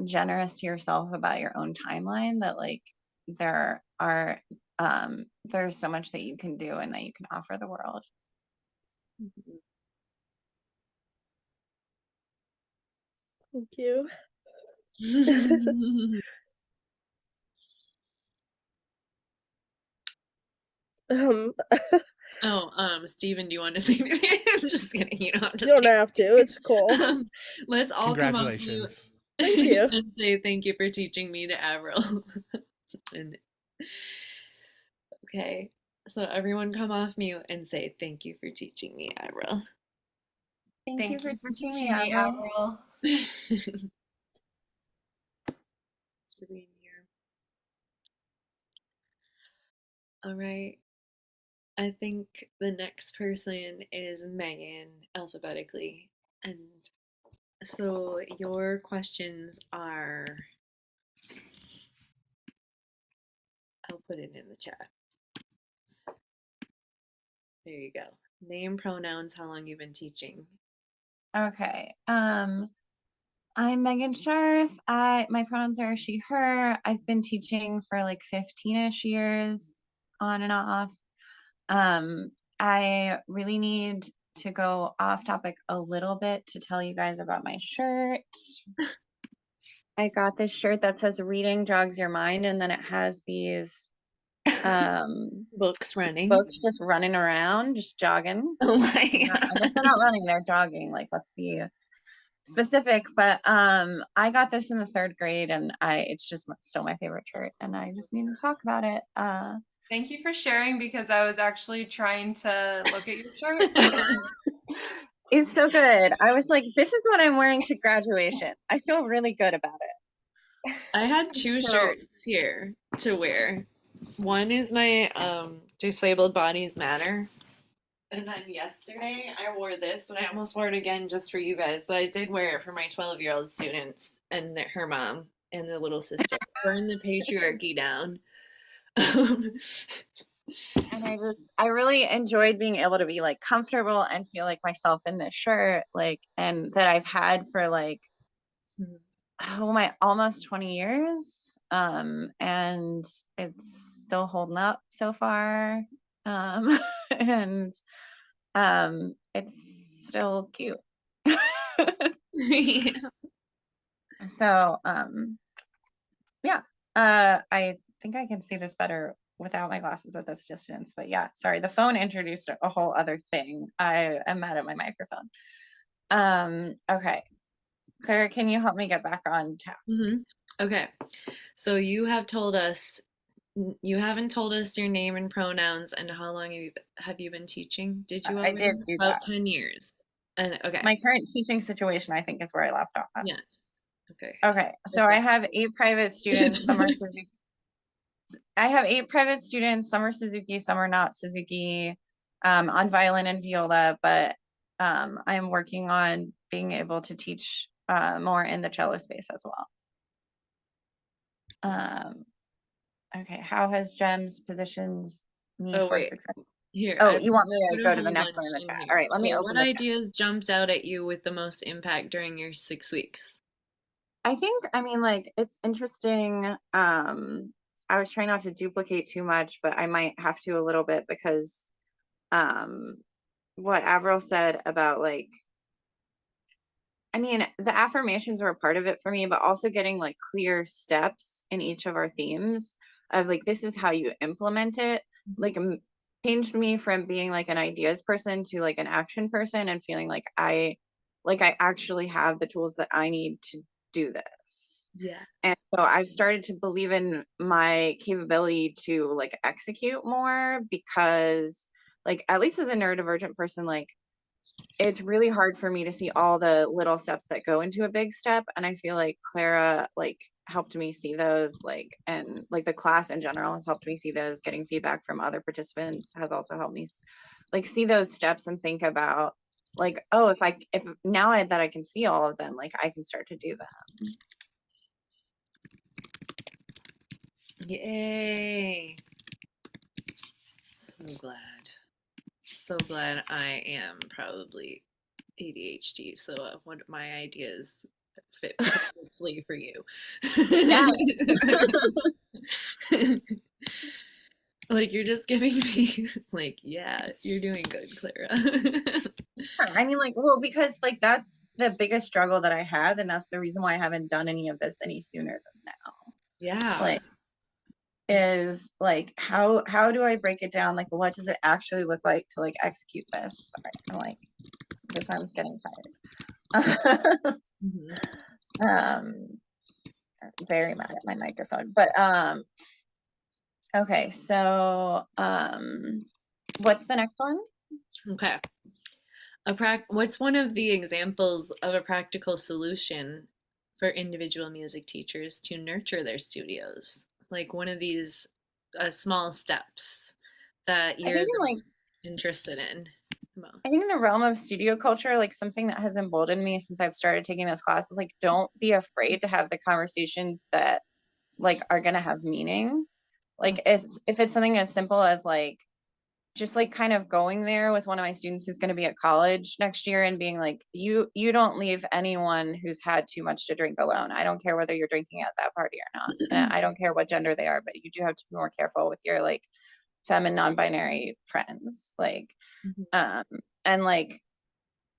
generous to yourself about your own timeline, that like there are there's so much that you can do and that you can offer the world. Thank you. um, Steven, do you want to say anything? I'm just kidding. You don't have to you don't say have to. It's cool. Let's all come off mute Congratulations. Thank you. and say thank you for teaching me to Avril. And okay, so everyone come off mute and say thank you for teaching me, Avril. Thank you for teaching me, me, Avril. Thanks for being here. All right. I think the next person is Megan alphabetically. And so your questions are, I'll put it in the chat. There you go. Name, pronouns, how long you've been teaching. Okay. I'm Megan Scharff. My pronouns are she, her. I've been teaching for like 15-ish years on and off. I really need to go off topic a little bit to tell you guys about my shirt. I got this shirt that says reading jogs your mind, and then it has these Books running. books just running around, just jogging. Oh my I guess god. they're not running, they're jogging. Like, let's be specific. But I got this in the 3rd grade, and it's just still my favorite shirt, and I just need to talk about it. Thank you for sharing, because I was actually trying to look at your shirt. It's so good. I was like, this is what I'm wearing to graduation. I feel really good about it. I had 2 So- shirts here to wear. One is my Disabled Bodies Matter. And then yesterday I wore this, but I almost wore it again just for you guys. But I did wear it for my 12-year-old students and her mom and the little sister. Burn the patriarchy down. And I really enjoyed being able to be like comfortable and feel like myself in this shirt, like, and that I've had for like, my almost 20 years. And it's still holding up so far. And it's still cute. Yeah. So yeah, I think I can see this better without my glasses at this distance, but yeah, sorry, the phone introduced a whole other thing. I am mad at my microphone. Okay, Clara, can you help me get back on task? Okay, so you haven't told us your name and pronouns and how long have you been teaching? Did you? I did do about that. 10 years. And okay. My current teaching situation, I think, is where I left off at. Yes. Okay. Okay, so I have 8 private students. Some are Suzuki. I have 8 private students. Some are Suzuki, some are not Suzuki, on violin and viola, but I'm working on being able to teach more in the cello space as well. Okay, how has GEMS positioned me Oh, for wait. success? Here. Oh, you want me to put a go to the whole next bunch one in the in chat? here. All right, let me Okay, open what the chat. ideas jumped out at you with the most impact during your 6 weeks? I think, I mean, like, it's interesting. I was trying not to duplicate too much, but I might have to a little bit, because what Avril said about, like, I mean, the affirmations were a part of it for me, but also getting like clear steps in each of our themes of like, this is how you implement it, like changed me from being like an ideas person to like an action person, and feeling like I actually have the tools that I need to do this. Yeah. And so I started to believe in my capability to like execute more, because like, at least as a neurodivergent person, like, it's really hard for me to see all the little steps that go into a big step. And I feel like Clara like helped me see those, like, and like the class in general has helped me see those. Getting feedback from other participants has also helped me like see those steps and think about like, oh, if now that I can see all of them, like I can start to do them. Yay. So glad I am probably ADHD, so what my ideas fit perfectly for you. Yeah. Like, you're just giving me like, yeah, you're doing good, Clara. I mean, like, well, because like that's the biggest struggle that I have, and that's the reason why I haven't done any of this any sooner than now. Yeah. Like, is like, how do I break it down? Like, what does it actually look like to like execute this? Sorry, I'm like, this arm's getting tired. Very mad at my microphone, but okay, so what's the next one? Okay. What's one of the examples of a practical solution for individual music teachers to nurture their studios? Like one of these small steps that you're interested in the most. I think in the realm of studio culture, like something that has emboldened me since I've started taking this class is like, don't be afraid to have the conversations that like are gonna have meaning. Like if it's something as simple as like, just like kind of going there with one of my students who's going to be at college next year and being like, you don't leave anyone who's had too much to drink alone. I don't care whether you're drinking at that party or not. And I don't care what gender they are, but you do have to be more careful with your like femme and non-binary friends. Like, and like,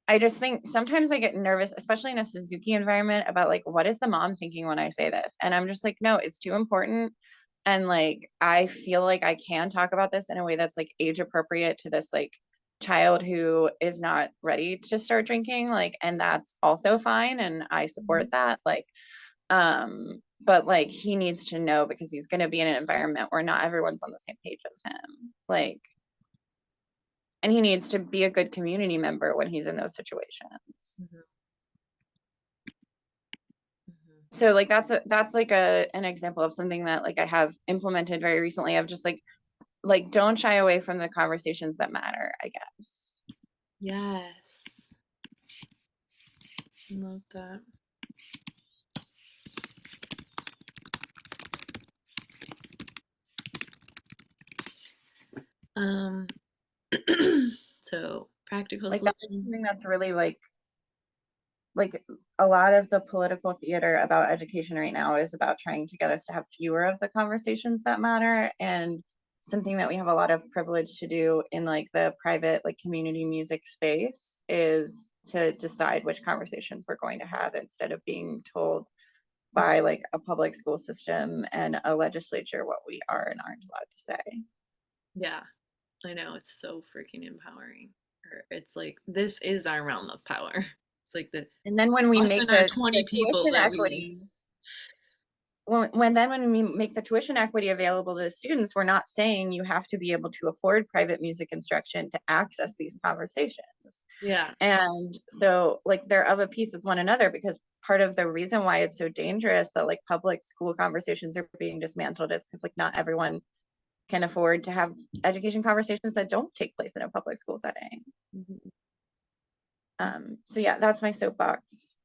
I just think sometimes I get nervous, especially in a Suzuki environment, about like, what is the mom thinking when I say this? And I'm just like, no, it's too important. And like, I feel like I can talk about this in a way that's like age appropriate to this like child who is not ready to start drinking. Like, and that's also fine. And I support that. Like, but like he needs to know because he's going to be in an environment where not everyone's on the same page as him. Like, and he needs to be a good community member when he's in those situations. So like that's like an example of something that like I have implemented very recently of just like don't shy away from the conversations that matter, I guess. Yes. Love that. So practical Like that's solution. something that's really like a lot of the political theater about education right now is about trying to get us to have fewer of the conversations that matter, and something that we have a lot of privilege to do in like the private like community music space is to decide which conversations we're going to have instead of being told by like a public school system and a legislature what we are and aren't allowed to say. Yeah, I know, it's so freaking empowering. It's like this is our realm of power. It's like the And then when we us make and our the 20 people tuition that we. equity, when we make the tuition equity available to the students, we're not saying you have to be able to afford private music instruction to access these conversations. Yeah. And so like they're of a piece with one another, because part of the reason why it's so dangerous that like public school conversations are being dismantled is because like not everyone can afford to have education conversations that don't take place in a public school setting. So yeah, that's my soapbox.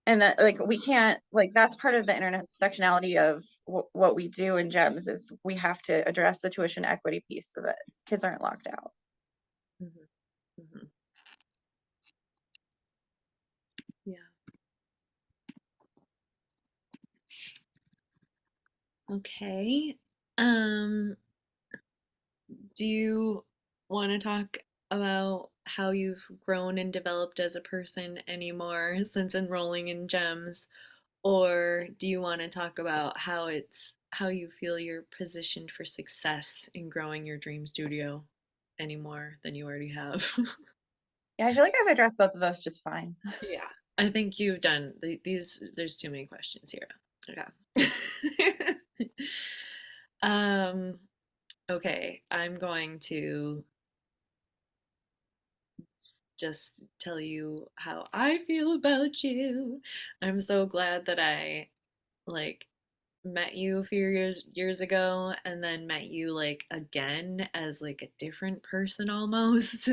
And that like we can't, like that's part of the intersectionality of what we do in GEMS is we have to address the tuition equity piece so that kids aren't locked out. Yeah. Okay. Do you want to talk about how you've grown and developed as a person anymore since enrolling in GEMS? Or do you want to talk about how you feel you're positioned for success in growing your dream studio any more than you already have? Yeah, I feel like I've addressed both of those just fine. Yeah, I think you've done these. There's too many questions here. Okay. um, okay, I'm going to just tell you how I feel about you. I'm so glad that I like met you a few years ago and then met you like again as like a different person almost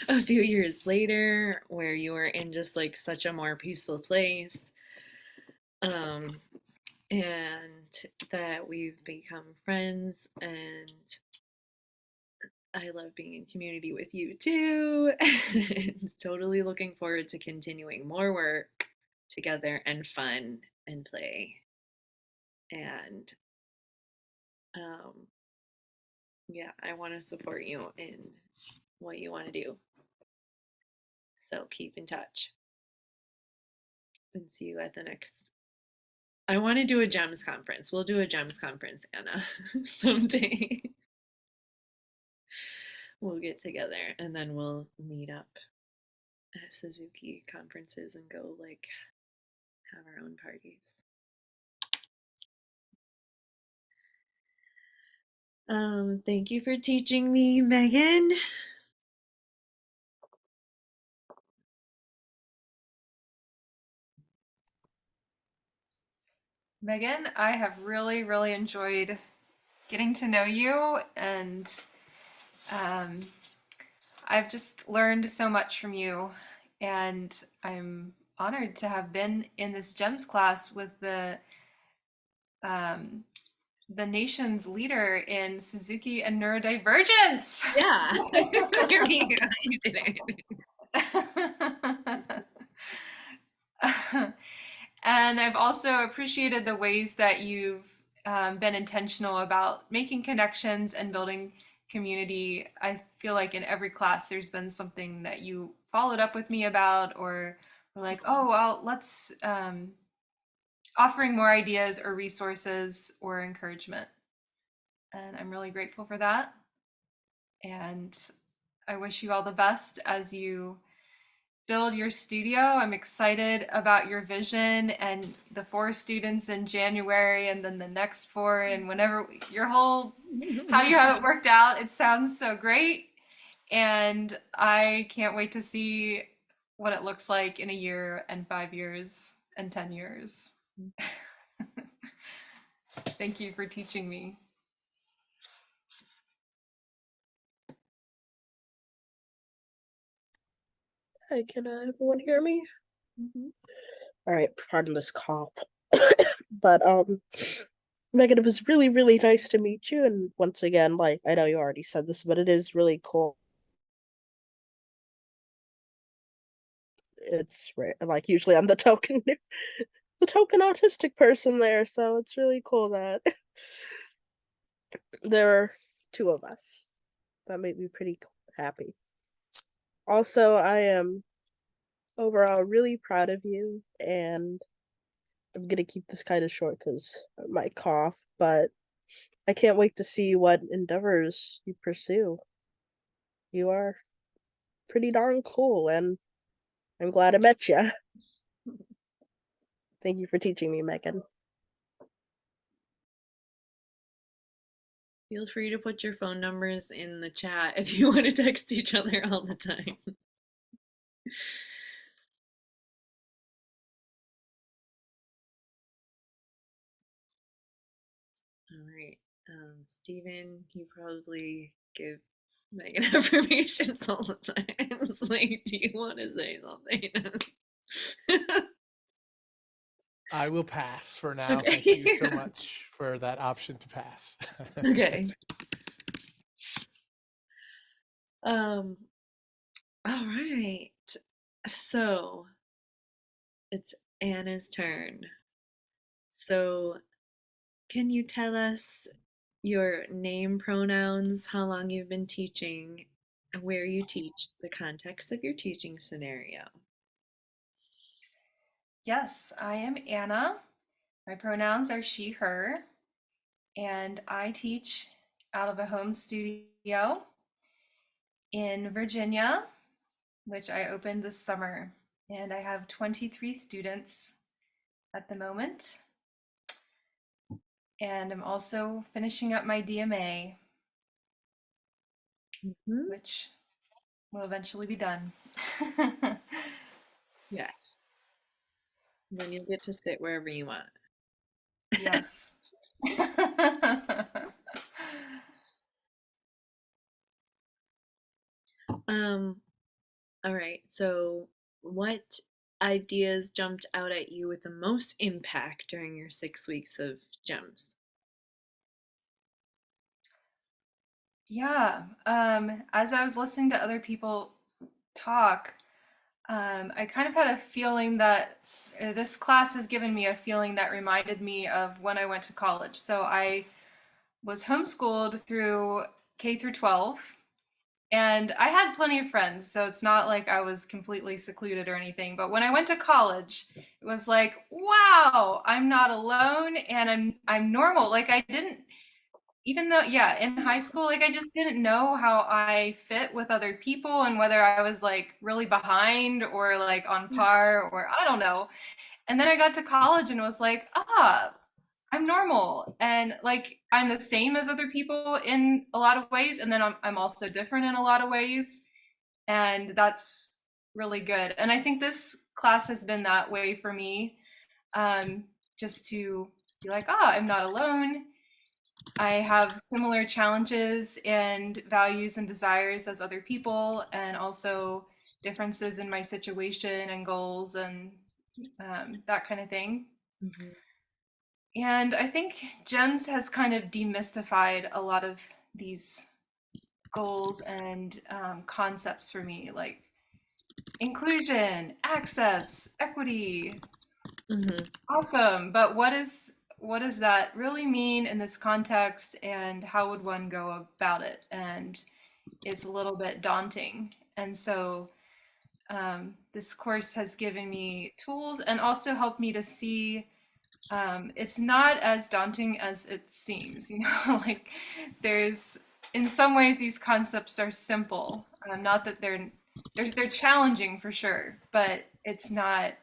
a few years later where you were in just like such a more peaceful place. Um and that we've become friends, and I love being in community with you too. And totally looking forward to continuing more work together and fun and play. And um, yeah, I want to support you in what you want to do. So keep in touch and see you at the next. I want to do a GEMS conference. We'll do a GEMS conference, Anna, someday. We'll get together and then we'll meet up at Suzuki conferences and go like have our own parties. Thank you for teaching me, Megan. Megan, I have really, really enjoyed getting to know you, and I've just learned so much from you, and I'm honored to have been in this GEMS class with the the nation's leader in Suzuki and neurodivergence. Yeah. There you go. You did it. And I've also appreciated the ways that you've been intentional about making connections and building community. I feel like in every class there's been something that you followed up with me about, or were like, oh, well, let's offering more ideas or resources or encouragement. And I'm really grateful for that. And I wish you all the best as you build your studio. I'm excited about your vision and the 4 students in January and then the next 4 and whenever your whole, how you have it worked out. It sounds so great. And I can't wait to see what it looks like in a year and 5 years and 10 years. Thank you for teaching me. Hi, can everyone hear me? All right, pardon this cough. But Megan, it was really, really nice to meet you. And once again, like I know you already said this, but it is really cool. It's like usually I'm the token the token autistic person there, so it's really cool that there are 2 of us. That made me pretty happy. Also, I am overall really proud of you, and I'm gonna keep this kind of short because I might cough, but I can't wait to see what endeavors you pursue. You are pretty darn cool, and I'm glad I met you. Thank you for teaching me, Megan. Feel free to put your phone numbers in the chat if you want to text each other all the time. All right. Stephen, you probably give Megan affirmations all the time. It's like, do you want to say something? I will pass for now. Okay. Thank you so much for that option to pass. Okay. All right. So it's Anna's turn. So can you tell us your name, pronouns, how long you've been teaching, and where you teach, the context of your teaching scenario? Yes, I am Anna. My pronouns are she, her, and I teach out of a home studio in Virginia, which I opened this summer. And I have 23 students at the moment. And I'm also finishing up my DMA, which will eventually be done. Yes. And then you'll get to sit wherever you want. Yes. All right. So what ideas jumped out at you with the most impact during your 6 weeks of GEMS? Yeah. As I was listening to other people talk, I kind of had a feeling that this class has given me a feeling that reminded me of when I went to college. So I was homeschooled through K through 12, and I had plenty of friends, so it's not like I was completely secluded or anything. But when I went to college, it was like, wow, I'm not alone and I'm normal. Like I didn't, even though, yeah, in high school, like I just didn't know how I fit with other people and whether I was like really behind or like on par or I don't know. And then I got to college and was like, I'm normal and like I'm the same as other people in a lot of ways. And then I'm also different in a lot of ways. And that's really good. And I think this class has been that way for me, just to be like, I'm not alone. I have similar challenges and values and desires as other people, and also differences in my situation and goals and that kind of thing. And I think GEMS has kind of demystified a lot of these goals and concepts for me, like inclusion, access, equity. Awesome. But what does that really mean in this context, and how would one go about it? And it's a little bit daunting. And so this course has given me tools and also helped me to see it's not as daunting as it seems. You know, like there's in some ways these concepts are simple. Not that they're challenging for sure, but it's not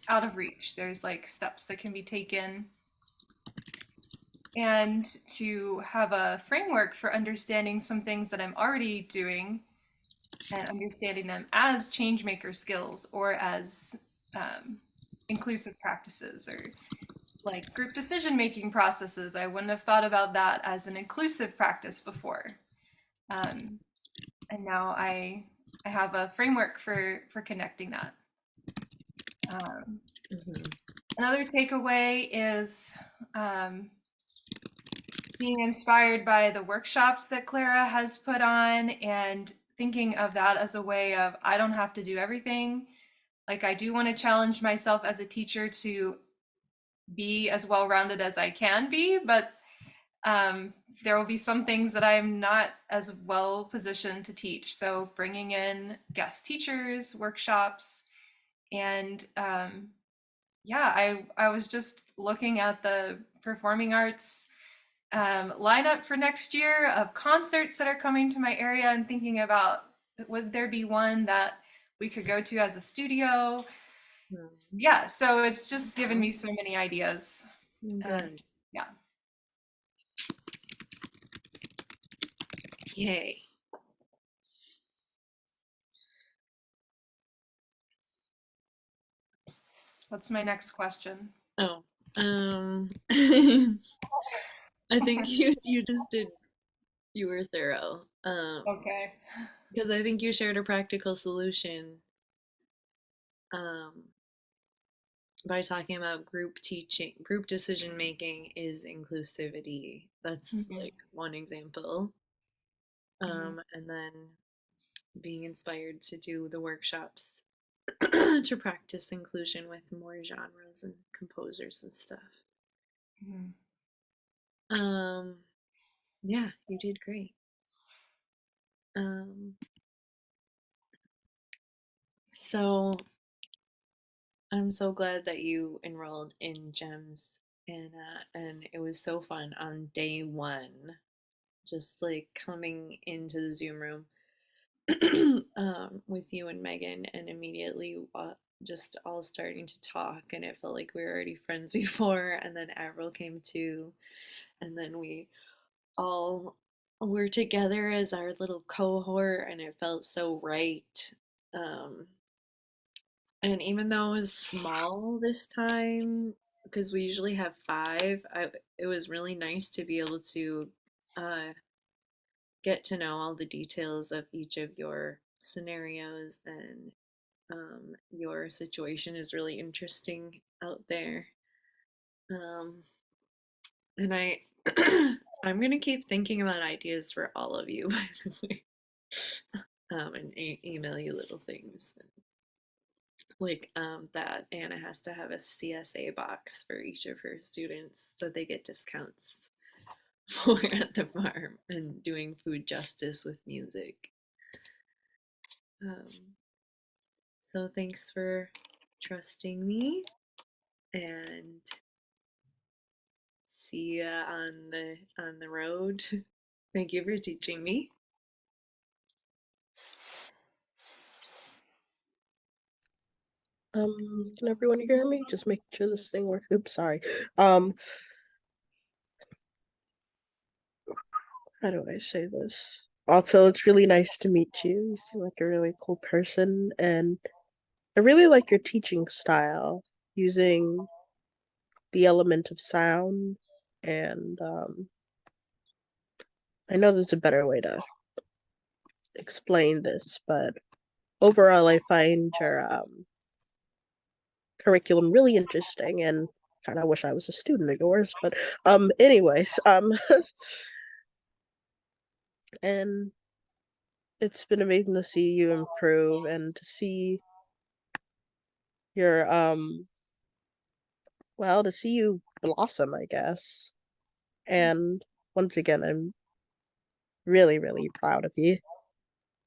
out of reach. There's like steps that can be taken, and to have a framework for understanding some things that I'm already doing and understanding them as change maker skills or as inclusive practices or like group decision making processes. I wouldn't have thought about that as an inclusive practice before. And now I have a framework for connecting that. Another takeaway is being inspired by the workshops that Clara has put on and thinking of that as a way of, I don't have to do everything. Like I do want to challenge myself as a teacher to be as well-rounded as I can be, but there will be some things that I'm not as well positioned to teach. So bringing in guest teachers, workshops, and yeah, I was just looking at the performing arts lineup for next year of concerts that are coming to my area and thinking about, would there be one that we could go to as a studio? Yeah, so it's just given me so many ideas. And yeah. Yay. What's my next question? Oh, I think you just did, you were thorough. Okay. Because I think you shared a practical solution by talking about group teaching, group decision making is inclusivity. That's like one example. And then being inspired to do the workshops to practice inclusion with more genres and composers and stuff. Yeah, you did great. So I'm so glad that you enrolled in GEMS, and it was so fun on day one, just like coming into the Zoom room with you and Megan, and immediately just all starting to talk, and it felt like we were already friends before. And then Avril came too, and then we all were together as our little cohort, and it felt so right. And even though it was small this time, because we usually have five, it was really nice to be able to uh, get to know all the details of each of your scenarios, and your situation is really interesting out there. And I'm gonna keep thinking about ideas for all of you, by the way, and email you little things. Like that Anna has to have a CSA box for each of her students so they get discounts for at the farm and doing food justice with music. So thanks for trusting me, and see ya on the road. Thank you for teaching me. Can everyone hear me? Just making sure this thing works. Oops, sorry. How do I say this? Also, it's really nice to meet you. You seem like a really cool person, and I really like your teaching style, using the element of sound, and I know there's a better way to explain this, but overall, I find your curriculum really interesting, and kind of wish I was a student of yours, but anyways, and it's been amazing to see you improve and to see your well, to see you blossom, I guess. And once again, I'm really, really proud of you.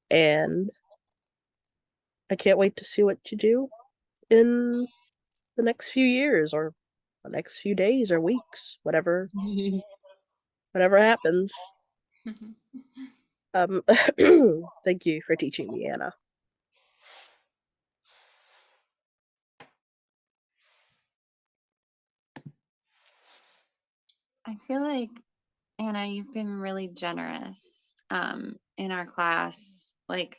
And I can't wait to see what you do in the next few years or the next few days or weeks, whatever happens. Thank you for teaching me, Anna. I feel like, Anna, you've been really generous in our class, like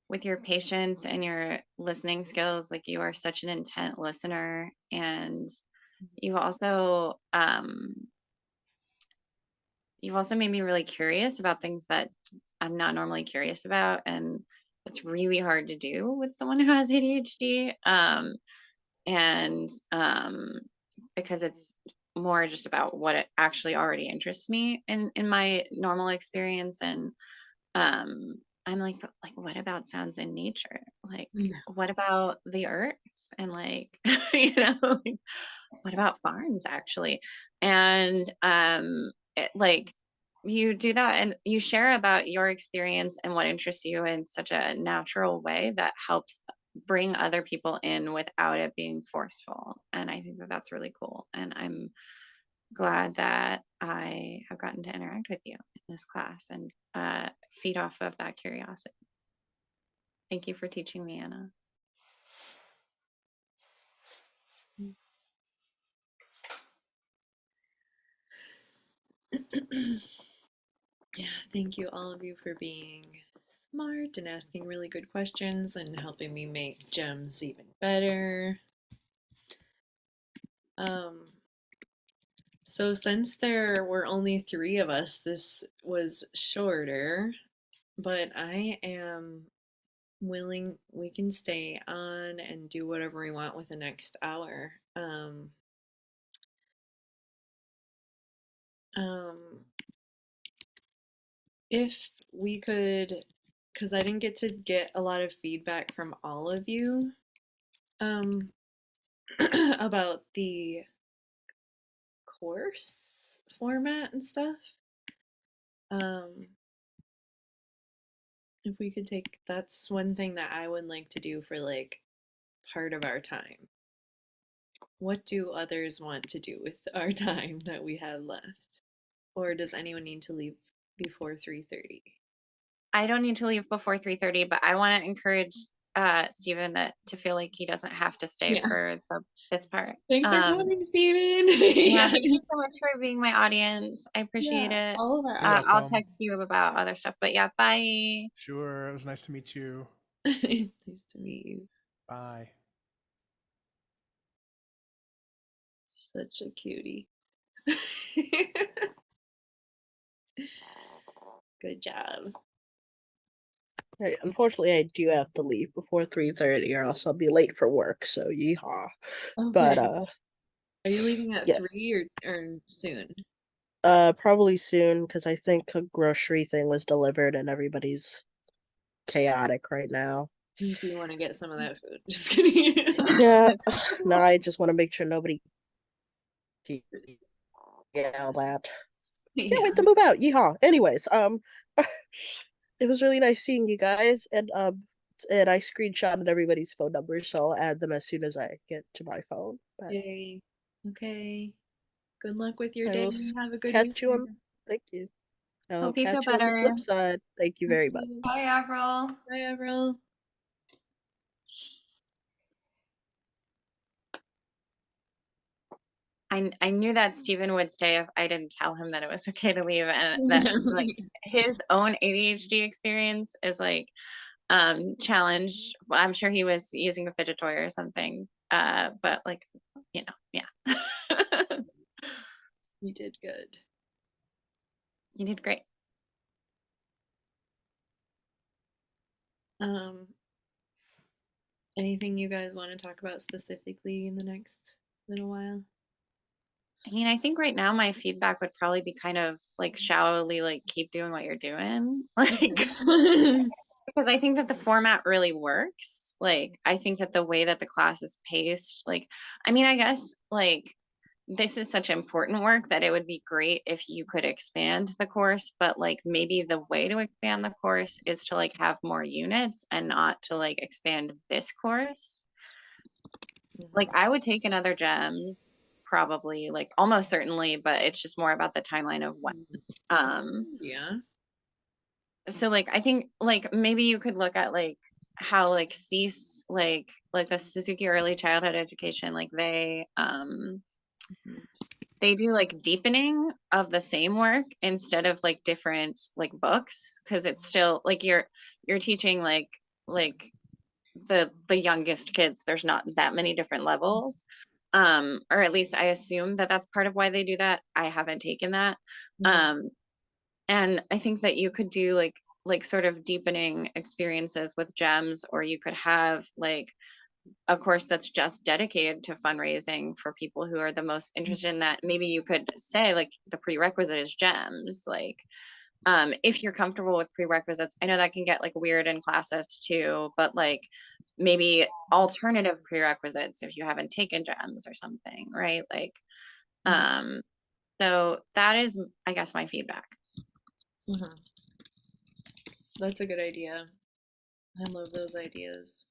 with your patience and your listening skills. Like, you are such an intent listener, and you've also made me really curious about things that I'm not normally curious about, and it's really hard to do with someone who has ADHD. And because it's more just about what it actually already interests me in my normal experience. And I'm like, but like, what about sounds in nature? Like, what about the earth? And like, like, what about farms actually? And like, you do that and you share about your experience and what interests you in such a natural way that helps bring other people in without it being forceful. And I think that that's really cool. And I'm glad that I have gotten to interact with you in this class and feed off of that curiosity. Thank you for teaching me, Anna. Yeah, thank you all of you for being smart and asking really good questions and helping me make GEMS even better. So since there were only 3 of us, this was shorter, but I am willing, we can stay on and do whatever we want with the next hour. If we could, because I didn't get to get a lot of feedback from all of you about the course format and stuff. If we could take, that's one thing that I would like to do for like part of our time. What do others want to do with our time that we have left? Or does anyone need to leave before 3:30? I don't need to leave before 3:30, but I want to encourage Stephen to feel like he doesn't have to stay Yeah. for this part. Thanks for coming, Stephen. Yeah, thank you so much for being my audience. I appreciate it. All of our You're I'll welcome. text you about other stuff, but yeah, bye. Sure. It was nice to meet you. Nice to meet you. Bye. Such a cutie. Good job. Right, unfortunately, I do have to leave before 3:30, or else I'll be late for work. So yeehaw! But Okay. Are you leaving at yeah, 3 or soon? probably soon because I think a grocery thing was delivered and everybody's chaotic right now. And so you want to get some of that food? Just kidding. Yeah, no, I just want to make sure nobody yelled at. Can't Yeah. wait to move out. Yeehaw! Anyways, it was really nice seeing you guys, and I screenshotted everybody's phone numbers, so I'll add them as soon as I get to my phone. But Yay. Okay. Good luck with your I will day. Have a good catch you on. weekend. Thank you. I'll Hope you feel catch you on the better. flip side. Thank you very much. Okay. Bye, Avril. Bye, Avril. I knew that Stephen would stay if I didn't tell him that it was okay to leave, and that like his own ADHD experience is like challenged. I'm sure he was using a fidget toy or something. But like, yeah. You did good. You did great. Anything you guys want to talk about specifically in the next little while? I mean, I think right now my feedback would probably be kind of like shallowly, like keep doing what you're doing. Like, because I think that the format really works. Like, I think that the way that the class is paced, like, I mean, I guess like this is such important work that it would be great if you could expand the course, but like maybe the way to expand the course is to like have more units and not to like expand this course. Like I would take another GEMS probably, like almost certainly, but it's just more about the timeline of when. Yeah. So like I think like maybe you could look at like how like CEAS, like the Suzuki Early Childhood Education, like they do like deepening of the same work instead of like different like books, because it's still like you're teaching like the youngest kids. There's not that many different levels, or at least I assume that that's part of why they do that. I haven't taken that. And I think that you could do like sort of deepening experiences with GEMS, or you could have like a course that's just dedicated to fundraising for people who are the most interested in that. Maybe you could say like the prerequisite is GEMS, like if you're comfortable with prerequisites. I know that can get like weird in classes too, but like maybe alternative prerequisites if you haven't taken GEMS or something, right? Like so that is, I guess, my feedback. That's a good idea. I love those ideas.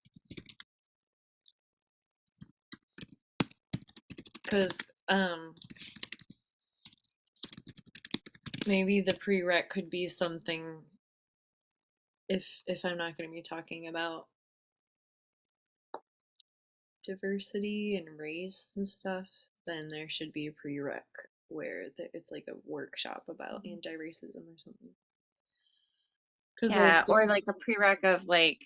Because maybe the prereq could be something, if I'm not going to be talking about diversity and race and stuff, then there should be a prereq where it's like a workshop about anti-racism or something. Yeah, or like a prereq of like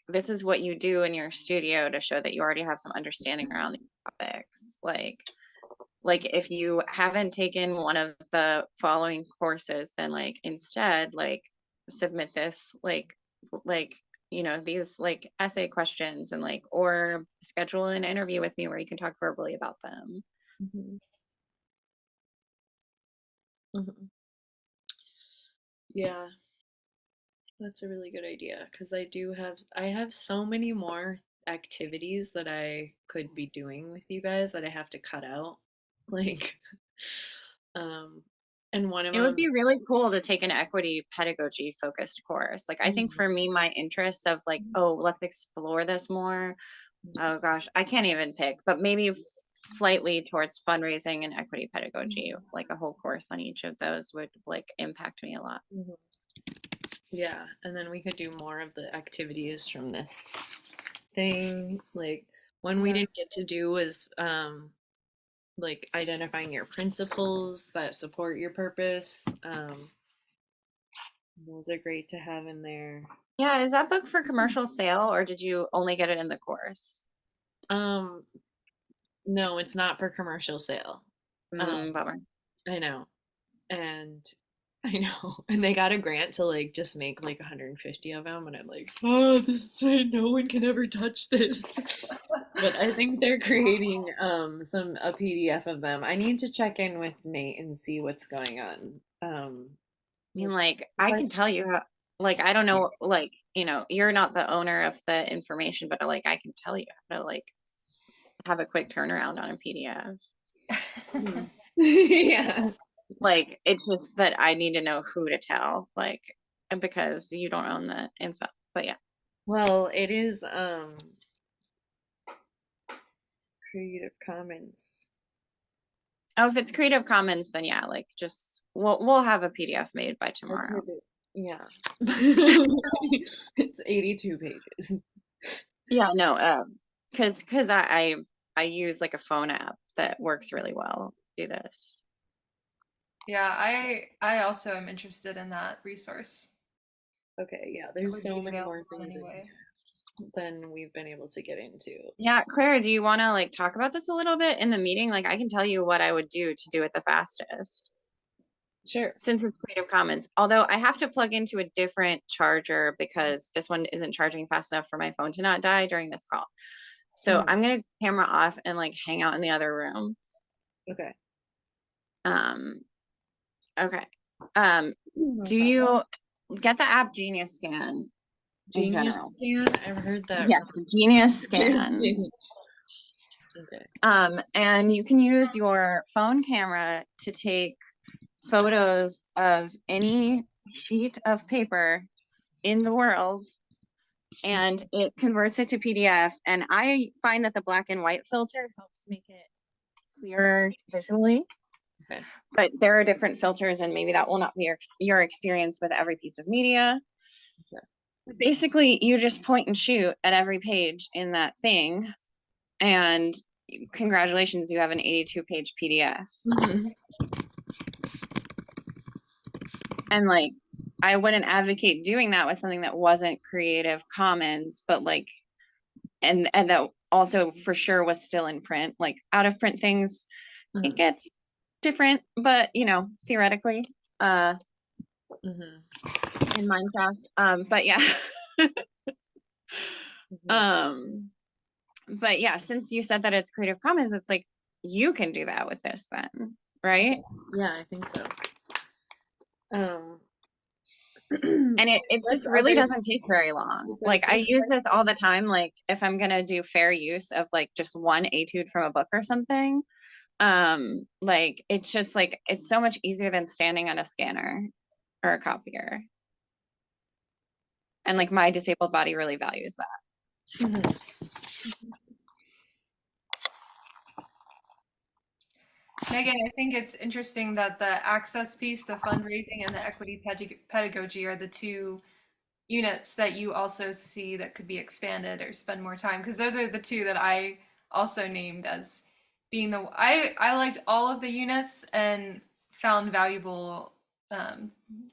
this is what you do in your studio to show that you already have some understanding around these topics. Like if you haven't taken one of the following courses, then like instead like submit this like you know, these like essay questions, and like or schedule an interview with me where you can talk verbally about them. Yeah, that's a really good idea, because I have so many more activities that I could be doing with you guys that I have to cut out. Like and one of It would them, be really cool to take an equity pedagogy focused course. Like I think for me, my interests of like, oh, let's explore this more. Oh gosh, I can't even pick, but maybe slightly towards fundraising and equity pedagogy, like a whole course on each of those would like impact me a lot. yeah, and then we could do more of the activities from this thing. Like one we didn't get to do was like identifying your principles that support your purpose. Those are great to have in there. Yeah, is that book for commercial sale, or did you only get it in the course? No, it's not for commercial sale. Bummer. I know. And I know. And they got a grant to like just make like 150 of them, and I'm like, oh, this is why no one can ever touch this. But I think they're creating a PDF of them. I need to check in with Nate and see what's going on. I mean, like I can tell you how, like I don't know, like you know, you're not the owner of the information, but like I can tell you how to like have a quick turnaround on a PDF. Yeah. Like it's just that I need to know who to tell, like because you don't own the info. But yeah. Well, it is Creative Commons. Oh, if it's Creative Commons, then yeah, like just we'll have a PDF made by tomorrow. Yeah. It's 82 pages. Yeah, no, because I use like a phone app that works really well to do this. Yeah, I also am interested in that resource. Okay, yeah, there's Would so be many more available things in anyway. here than we've been able to get into. Yeah, Claire, do you want to like talk about this a little bit in the meeting? Like I can tell you what I would do to do it the fastest. Sure. Since it's Creative Commons, although I have to plug into a different charger because this one isn't charging fast enough for my phone to not die during this call. So I'm gonna camera off and like hang out in the other room. Okay. Okay. Do you get the app Genius Scan in Genius general? Scan? I've heard that Yes, from Genius others Scan. too. Okay. And you can use your phone camera to take photos of any sheet of paper in the world, and it converts it to PDF. And I find that the black and white filter helps make it clearer visually. Okay. But there are different filters, and maybe that will not be your experience with every piece of media. Okay. Basically, you just point and shoot at every page in that thing, and congratulations, you have an 82-page PDF. Mm-hmm. And like, I wouldn't advocate doing that with something that wasn't Creative Commons, but like, and that also for sure was still in print. Like out of print things, it gets different, but you know, theoretically, in Minecraft. But yeah. But yeah, since you said that it's Creative Commons, it's like you can do that with this then, right? Yeah, I think so. And it just really doesn't take very long. Like I use this all the time. Like if I'm gonna do fair use of like just one etude from a book or something, like it's just like it's so much easier than standing on a scanner or a copier. And like my disabled body really values that. Megan, I think it's interesting that the access piece, the fundraising, and the equity pedagogy are the two units that you also see that could be expanded or spend more time, because those are the two that I also named as being the I liked all of the units and found valuable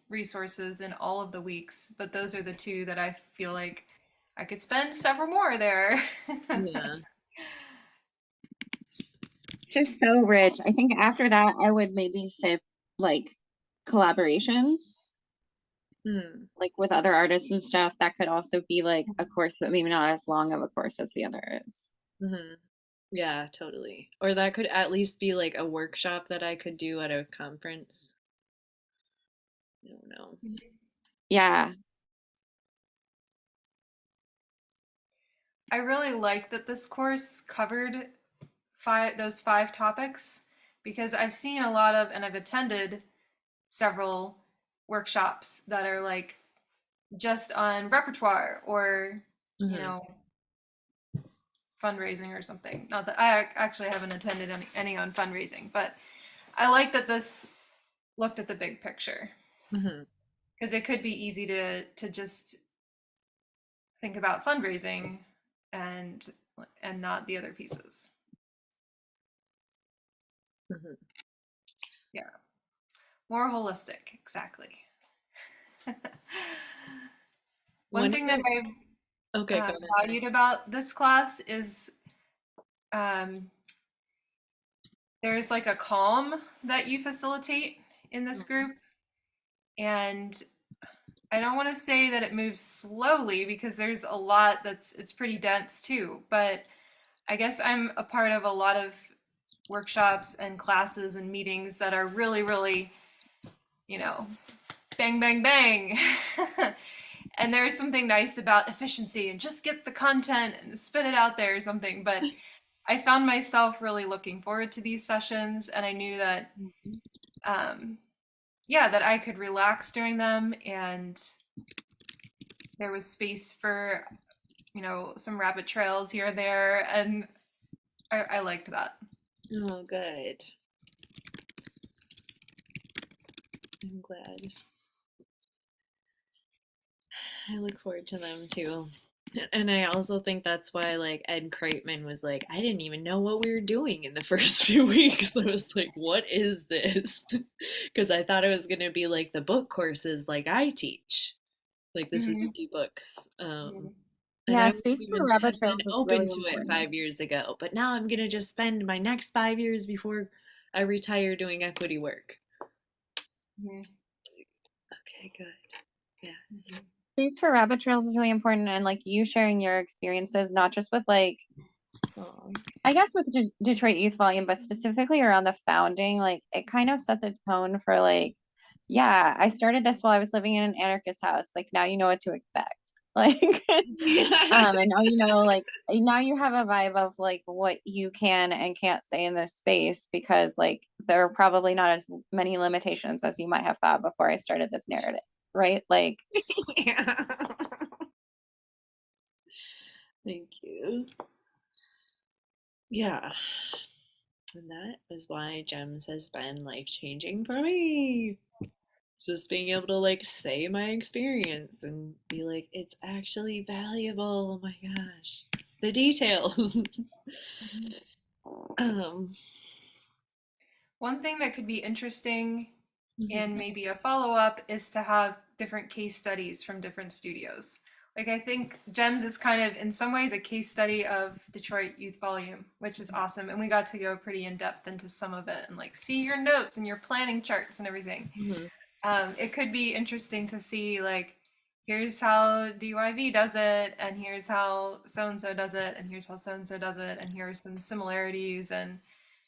resources in all of the weeks, but those are the two that I feel like I could spend several more there. Yeah. Just so rich. I think after that, I would maybe say like collaborations, like with other artists and stuff. That could also be like a course, but maybe not as long of a course as the other is. Yeah, totally. Or that could at least be like a workshop that I could do at a conference. I don't know. Yeah. I really like that this course covered those five topics, because I've seen a lot of, and I've attended several workshops that are like just on repertoire or you know, fundraising or something. Not that I actually haven't attended any on fundraising, but I like that this looked at the big picture, because it could be easy to just think about fundraising and not the other pieces. Yeah, more holistic, exactly. One thing that I've valued about this class is there's like a calm that you facilitate in this group, and I don't want to say that it moves slowly, because there's a lot it's pretty dense too, but I guess I'm a part of a lot of workshops and classes and meetings that are really, really, you know, bang, bang, bang. And there's something nice about efficiency and just get the content and spit it out there or something. But I found myself really looking forward to these sessions, and I knew that, yeah, that I could relax during them, and there was space for, you know, some rabbit trails here and there, and I liked that. Oh, good. I'm glad. I look forward to them too. And I also think that's why like Ed Kreitman was like, I didn't even know what we were doing in the first few weeks. I was like, what is this? Because I thought it was going to be like the book courses like I teach. Like this is 50 books. And Yeah, I space wouldn't for even rabbit have trails been is open really to it important. 5 years ago. But now I'm going to just spend my next 5 years before I retire doing equity work. Okay, good. Yes. Space for rabbit trails is really important, and like you sharing your experiences, not just with like Aw. I guess with Detroit Youth Volume, but specifically around the founding, like it kind of sets a tone for like, yeah, I started this while I was living in an anarchist house. Like now you know what to expect. Like, and now you know, like now you have a vibe of like what you can and can't say in this space because like there are probably not as many limitations as you might have thought before I started this narrative, right? Like, Yeah. Thank you. Yeah. And that is why GEMS has been life changing for me. Just being able to like say my experience and be like, it's actually valuable. Oh my gosh. The details. um, One thing that could be interesting mhm. and maybe a follow up is to have different case studies from different studios. Like, I think GEMS is kind of, in some ways, a case study of Detroit Youth Volume, which is awesome. And we got to go pretty in depth into some of it and like see your notes and your planning charts and everything. Mhm. It could be interesting to see like, here's how DYV does it, and here's how so and so does it, and here's how so and so does it, and here are some similarities Mhm.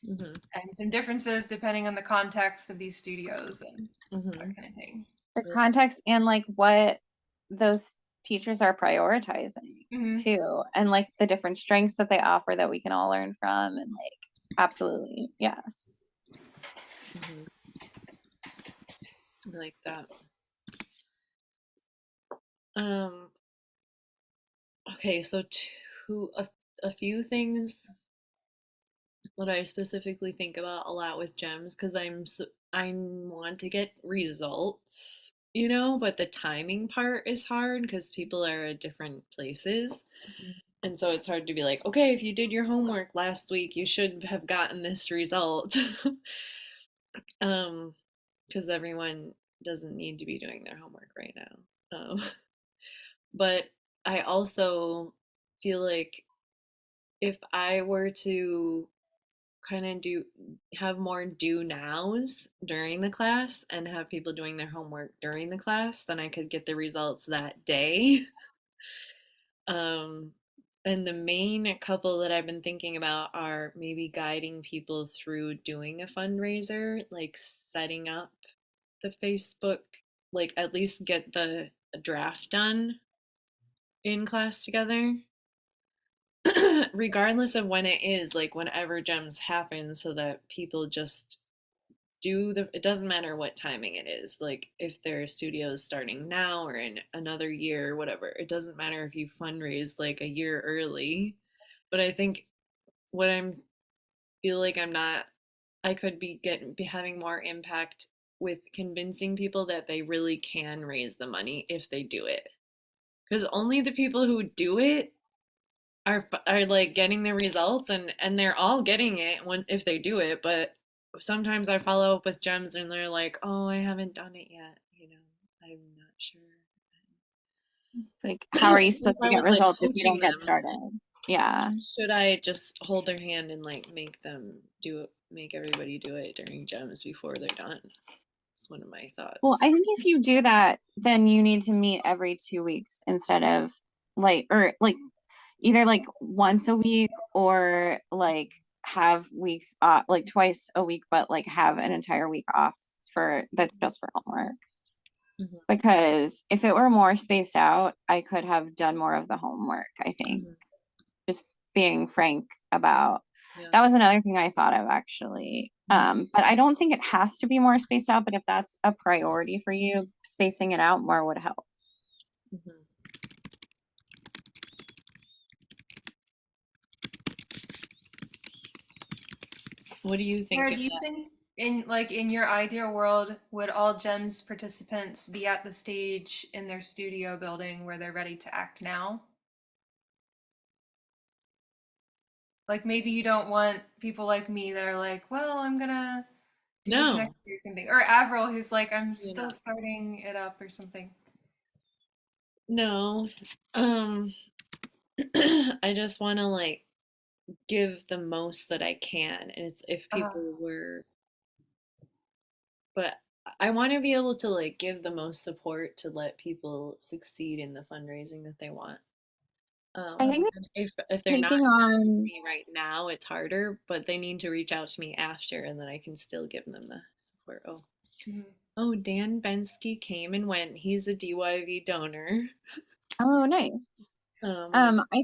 and some differences depending on the context of these studios and Mhm. that kind of thing. the context and like what those teachers are prioritizing too, and like the different strengths that they offer that we can all learn from, and like absolutely, yes. Mhm. I like that. Um, okay, so a few things what I specifically think about a lot with GEMS because I want to get results, but the timing part is hard because people are at different places. And so it's hard to be like, okay, if you did your homework last week, you should have gotten this result. Because everyone doesn't need to be doing their homework right now. But I also feel like if I were to kind of have more do nows during the class and have people doing their homework during the class, then I could get the results that day. um and the main couple that I've been thinking about are maybe guiding people through doing a fundraiser, like setting up the Facebook, like at least get the draft done in class together. Regardless of when it is, like whenever gems happen, so that people just it doesn't matter what timing it is, like if their studio is starting now or in another year or whatever, it doesn't matter if you fundraise like a year early. But I think what I'm feel like I'm not I could be having more impact with convincing people that they really can raise the money if they do it, because only the people who do it are like getting the results, and they're all getting it when if they do it. But sometimes I follow up with gems and they're like, oh, I haven't done it yet, I'm not sure. It's like, how are you If supposed to I get was like results if you coaching don't get them, started? Yeah. should I just hold their hand and like make them do it, make everybody do it during gems before they're done? It's one of my Well, thoughts. I think if you do that, then you need to meet every 2 weeks instead of like, or like either like once a week or like have weeks off, like twice a week, but like have an entire week off for that's just for homework. Mhm. Because if it were more spaced out, I could have done more of the homework, I think. Mhm. Just being frank about Yeah. that was another thing I thought of actually. But I don't think it has to be more spaced out, but if that's a priority for you, spacing it out more would help. Mhm. What do you think Sarah, of do you that? think in your ideal world would all GEMS participants be at the stage in their studio building where they're ready to act now? Like maybe you don't want people like me that are like, well, I'm gonna do this next No, year or something. Or Avril who's like, I'm you're still not. starting it up or something. No. um I just want to like give the most that I can. And it's if Uh, people were, but I want to be able to like give the most support to let people succeed in the fundraising that they want. I think If they're not taking interested to on, me right now, it's harder, but they need to reach out to me after, and then I can still give them the support. Oh, Mhm. oh, Dan Bensky came and went. He's a DYV donor. oh, nice. Um, I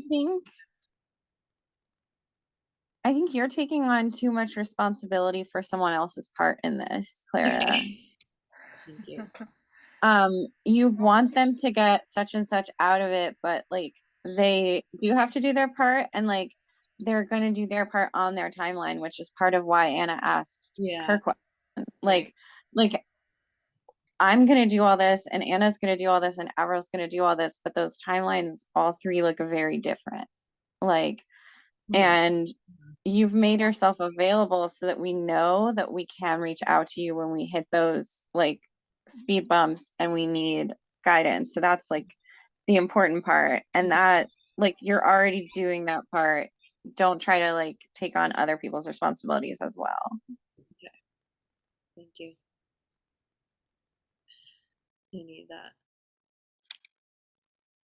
think you're taking on too much responsibility for someone else's part in this, Clara. Thank you. You want them to get such and such out of it, but like they do have to do their part, and like they're gonna do their part on their timeline, which is part of why Anna asked Yeah. her question. Right. Like I'm gonna do all this, and Anna's gonna do all this, and Avril's gonna do all this, but those timelines all three look very different. Like, and you've made yourself available so that we know that we can reach out to you when we hit those like speed bumps and we need guidance. So that's like the important part. And that like you're already doing that part. Don't try to like take on other people's responsibilities as well. Okay. Thank you. I need that.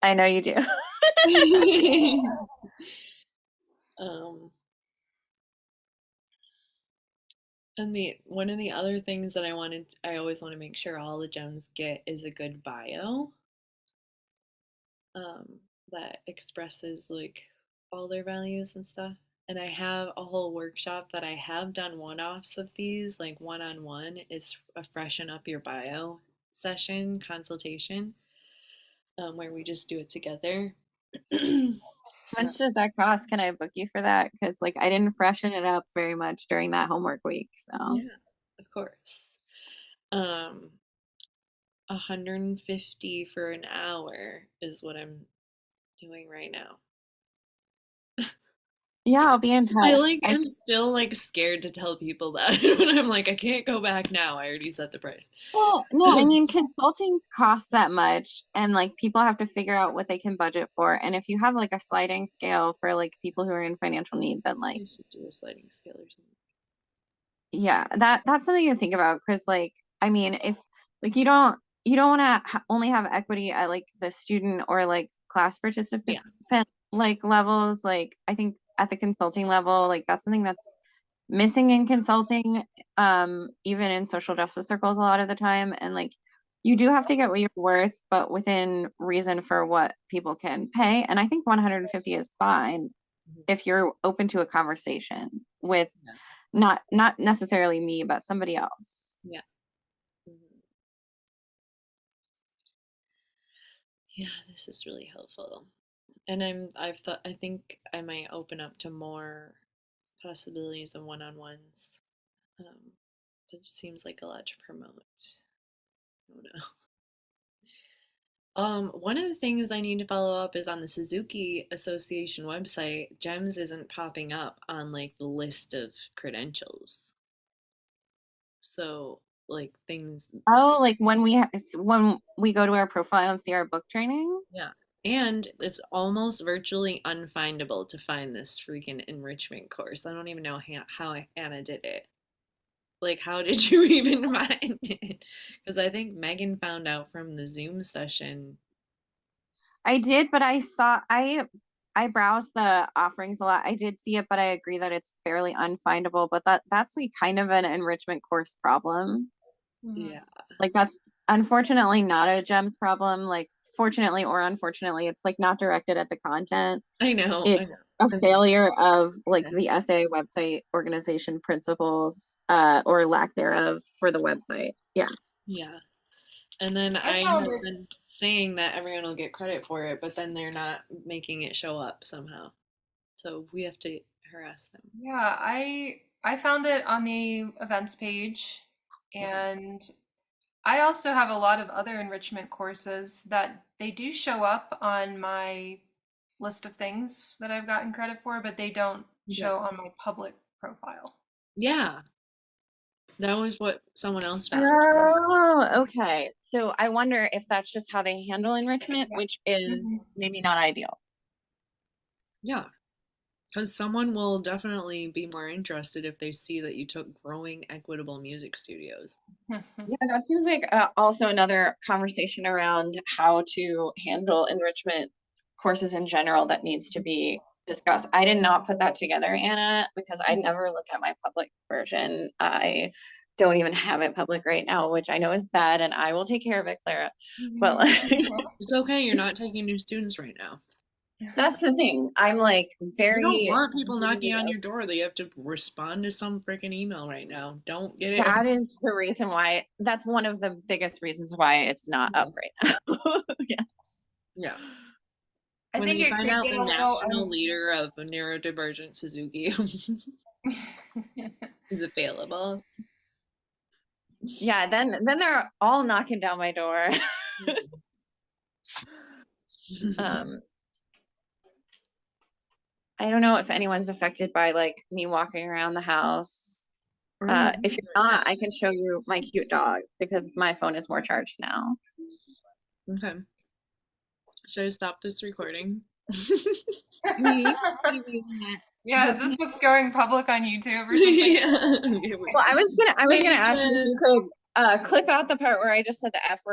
I know you do. And one of the other things that I always want to make sure all the gems get is a good bio. That expresses like all their values and stuff. And I have a whole workshop that I have done one-offs of these, like one-on-one is a freshen up your bio session consultation, where we just do it together. How much does that cost? Can I book you for that? Because like I didn't freshen it up very much during that homework week. So Yeah, of course. 150 for an hour is what I'm doing right now. yeah, I'll be in touch. I'm still like scared to tell people that. When I'm like, I can't go back now. I already set the price. Well, no, I mean, consulting costs that much, and like people have to figure out what they can budget for. And if you have like a sliding scale for like people who are in financial need, then like, You should do a sliding scale or something. yeah, that's something to think about. Because like, I mean, if like you don't want to only have equity at like the student or like class participant like levels. Like I think at the consulting level, like that's something that's missing in consulting, even in social justice circles a lot of the time. And like you do have to get what you're worth, but within reason for what people can pay. And I think 150 is fine if you're open to a conversation with not necessarily me, but somebody else. Yeah. Yeah, this is really helpful. And I think I might open up to more possibilities of one-on-ones. It seems like a lot to promote. I don't know. One of the things I need to follow up is on the Suzuki Association website. GEMS isn't popping up on like the list of credentials. So like things. Oh, like when we go to our profile and see our book training. Yeah. And it's almost virtually unfindable to find this freaking enrichment course. I don't even know how Anna did it. Like, how did you even find it? Because I think Megan found out from the Zoom session. I did, but I browsed the offerings a lot. I did see it, but I agree that it's fairly unfindable. But that's like kind of an enrichment course problem. Yeah. Like that's unfortunately not a GEMS problem. Like fortunately or unfortunately, it's like not directed at the content. I know. It's a failure of like the SA website organization principles, or lack thereof for the website. Yeah. Yeah. And then I have been saying that everyone will get credit for it, but then they're not making it show up somehow. So we have to harass them. Yeah, I found it on the events page, and I also have a lot of other enrichment courses that they do show up on my list of things that I've gotten credit for, but they don't show on my public profile. Yeah. That was what someone else found. Oh, okay. So I wonder if that's just how they handle enrichment, which is maybe not ideal. Yeah. Because someone will definitely be more interested if they see that you took growing equitable music studios. Yeah, that seems like also another conversation around how to handle enrichment courses in general that needs to be discussed. I did not put that together, Anna, because I never look at my public version. I don't even have it public right now, which I know is bad, and I will take care of it, Clara. But like, It's okay. You're not taking new students right now. that's the thing. I'm like You very. don't want people knocking on your door that you have to respond to some freaking email right now. Don't get it. That is the reason why. That's one of the biggest reasons why it's not up right now. Yes. Yeah. I When think you it find could out get the a little national leader of neurodivergent Suzuki is available. Yeah. Then they're all knocking down my door. I don't know if anyone's affected by like me walking around the house. If you're not, I can show you my cute dog because my phone is more charged now. Okay. Should I stop this recording? Yeah, is this what's going public on YouTube or something? Yeah. Okay, Well, I was gonna ask if you could clip out the part where I just said the F word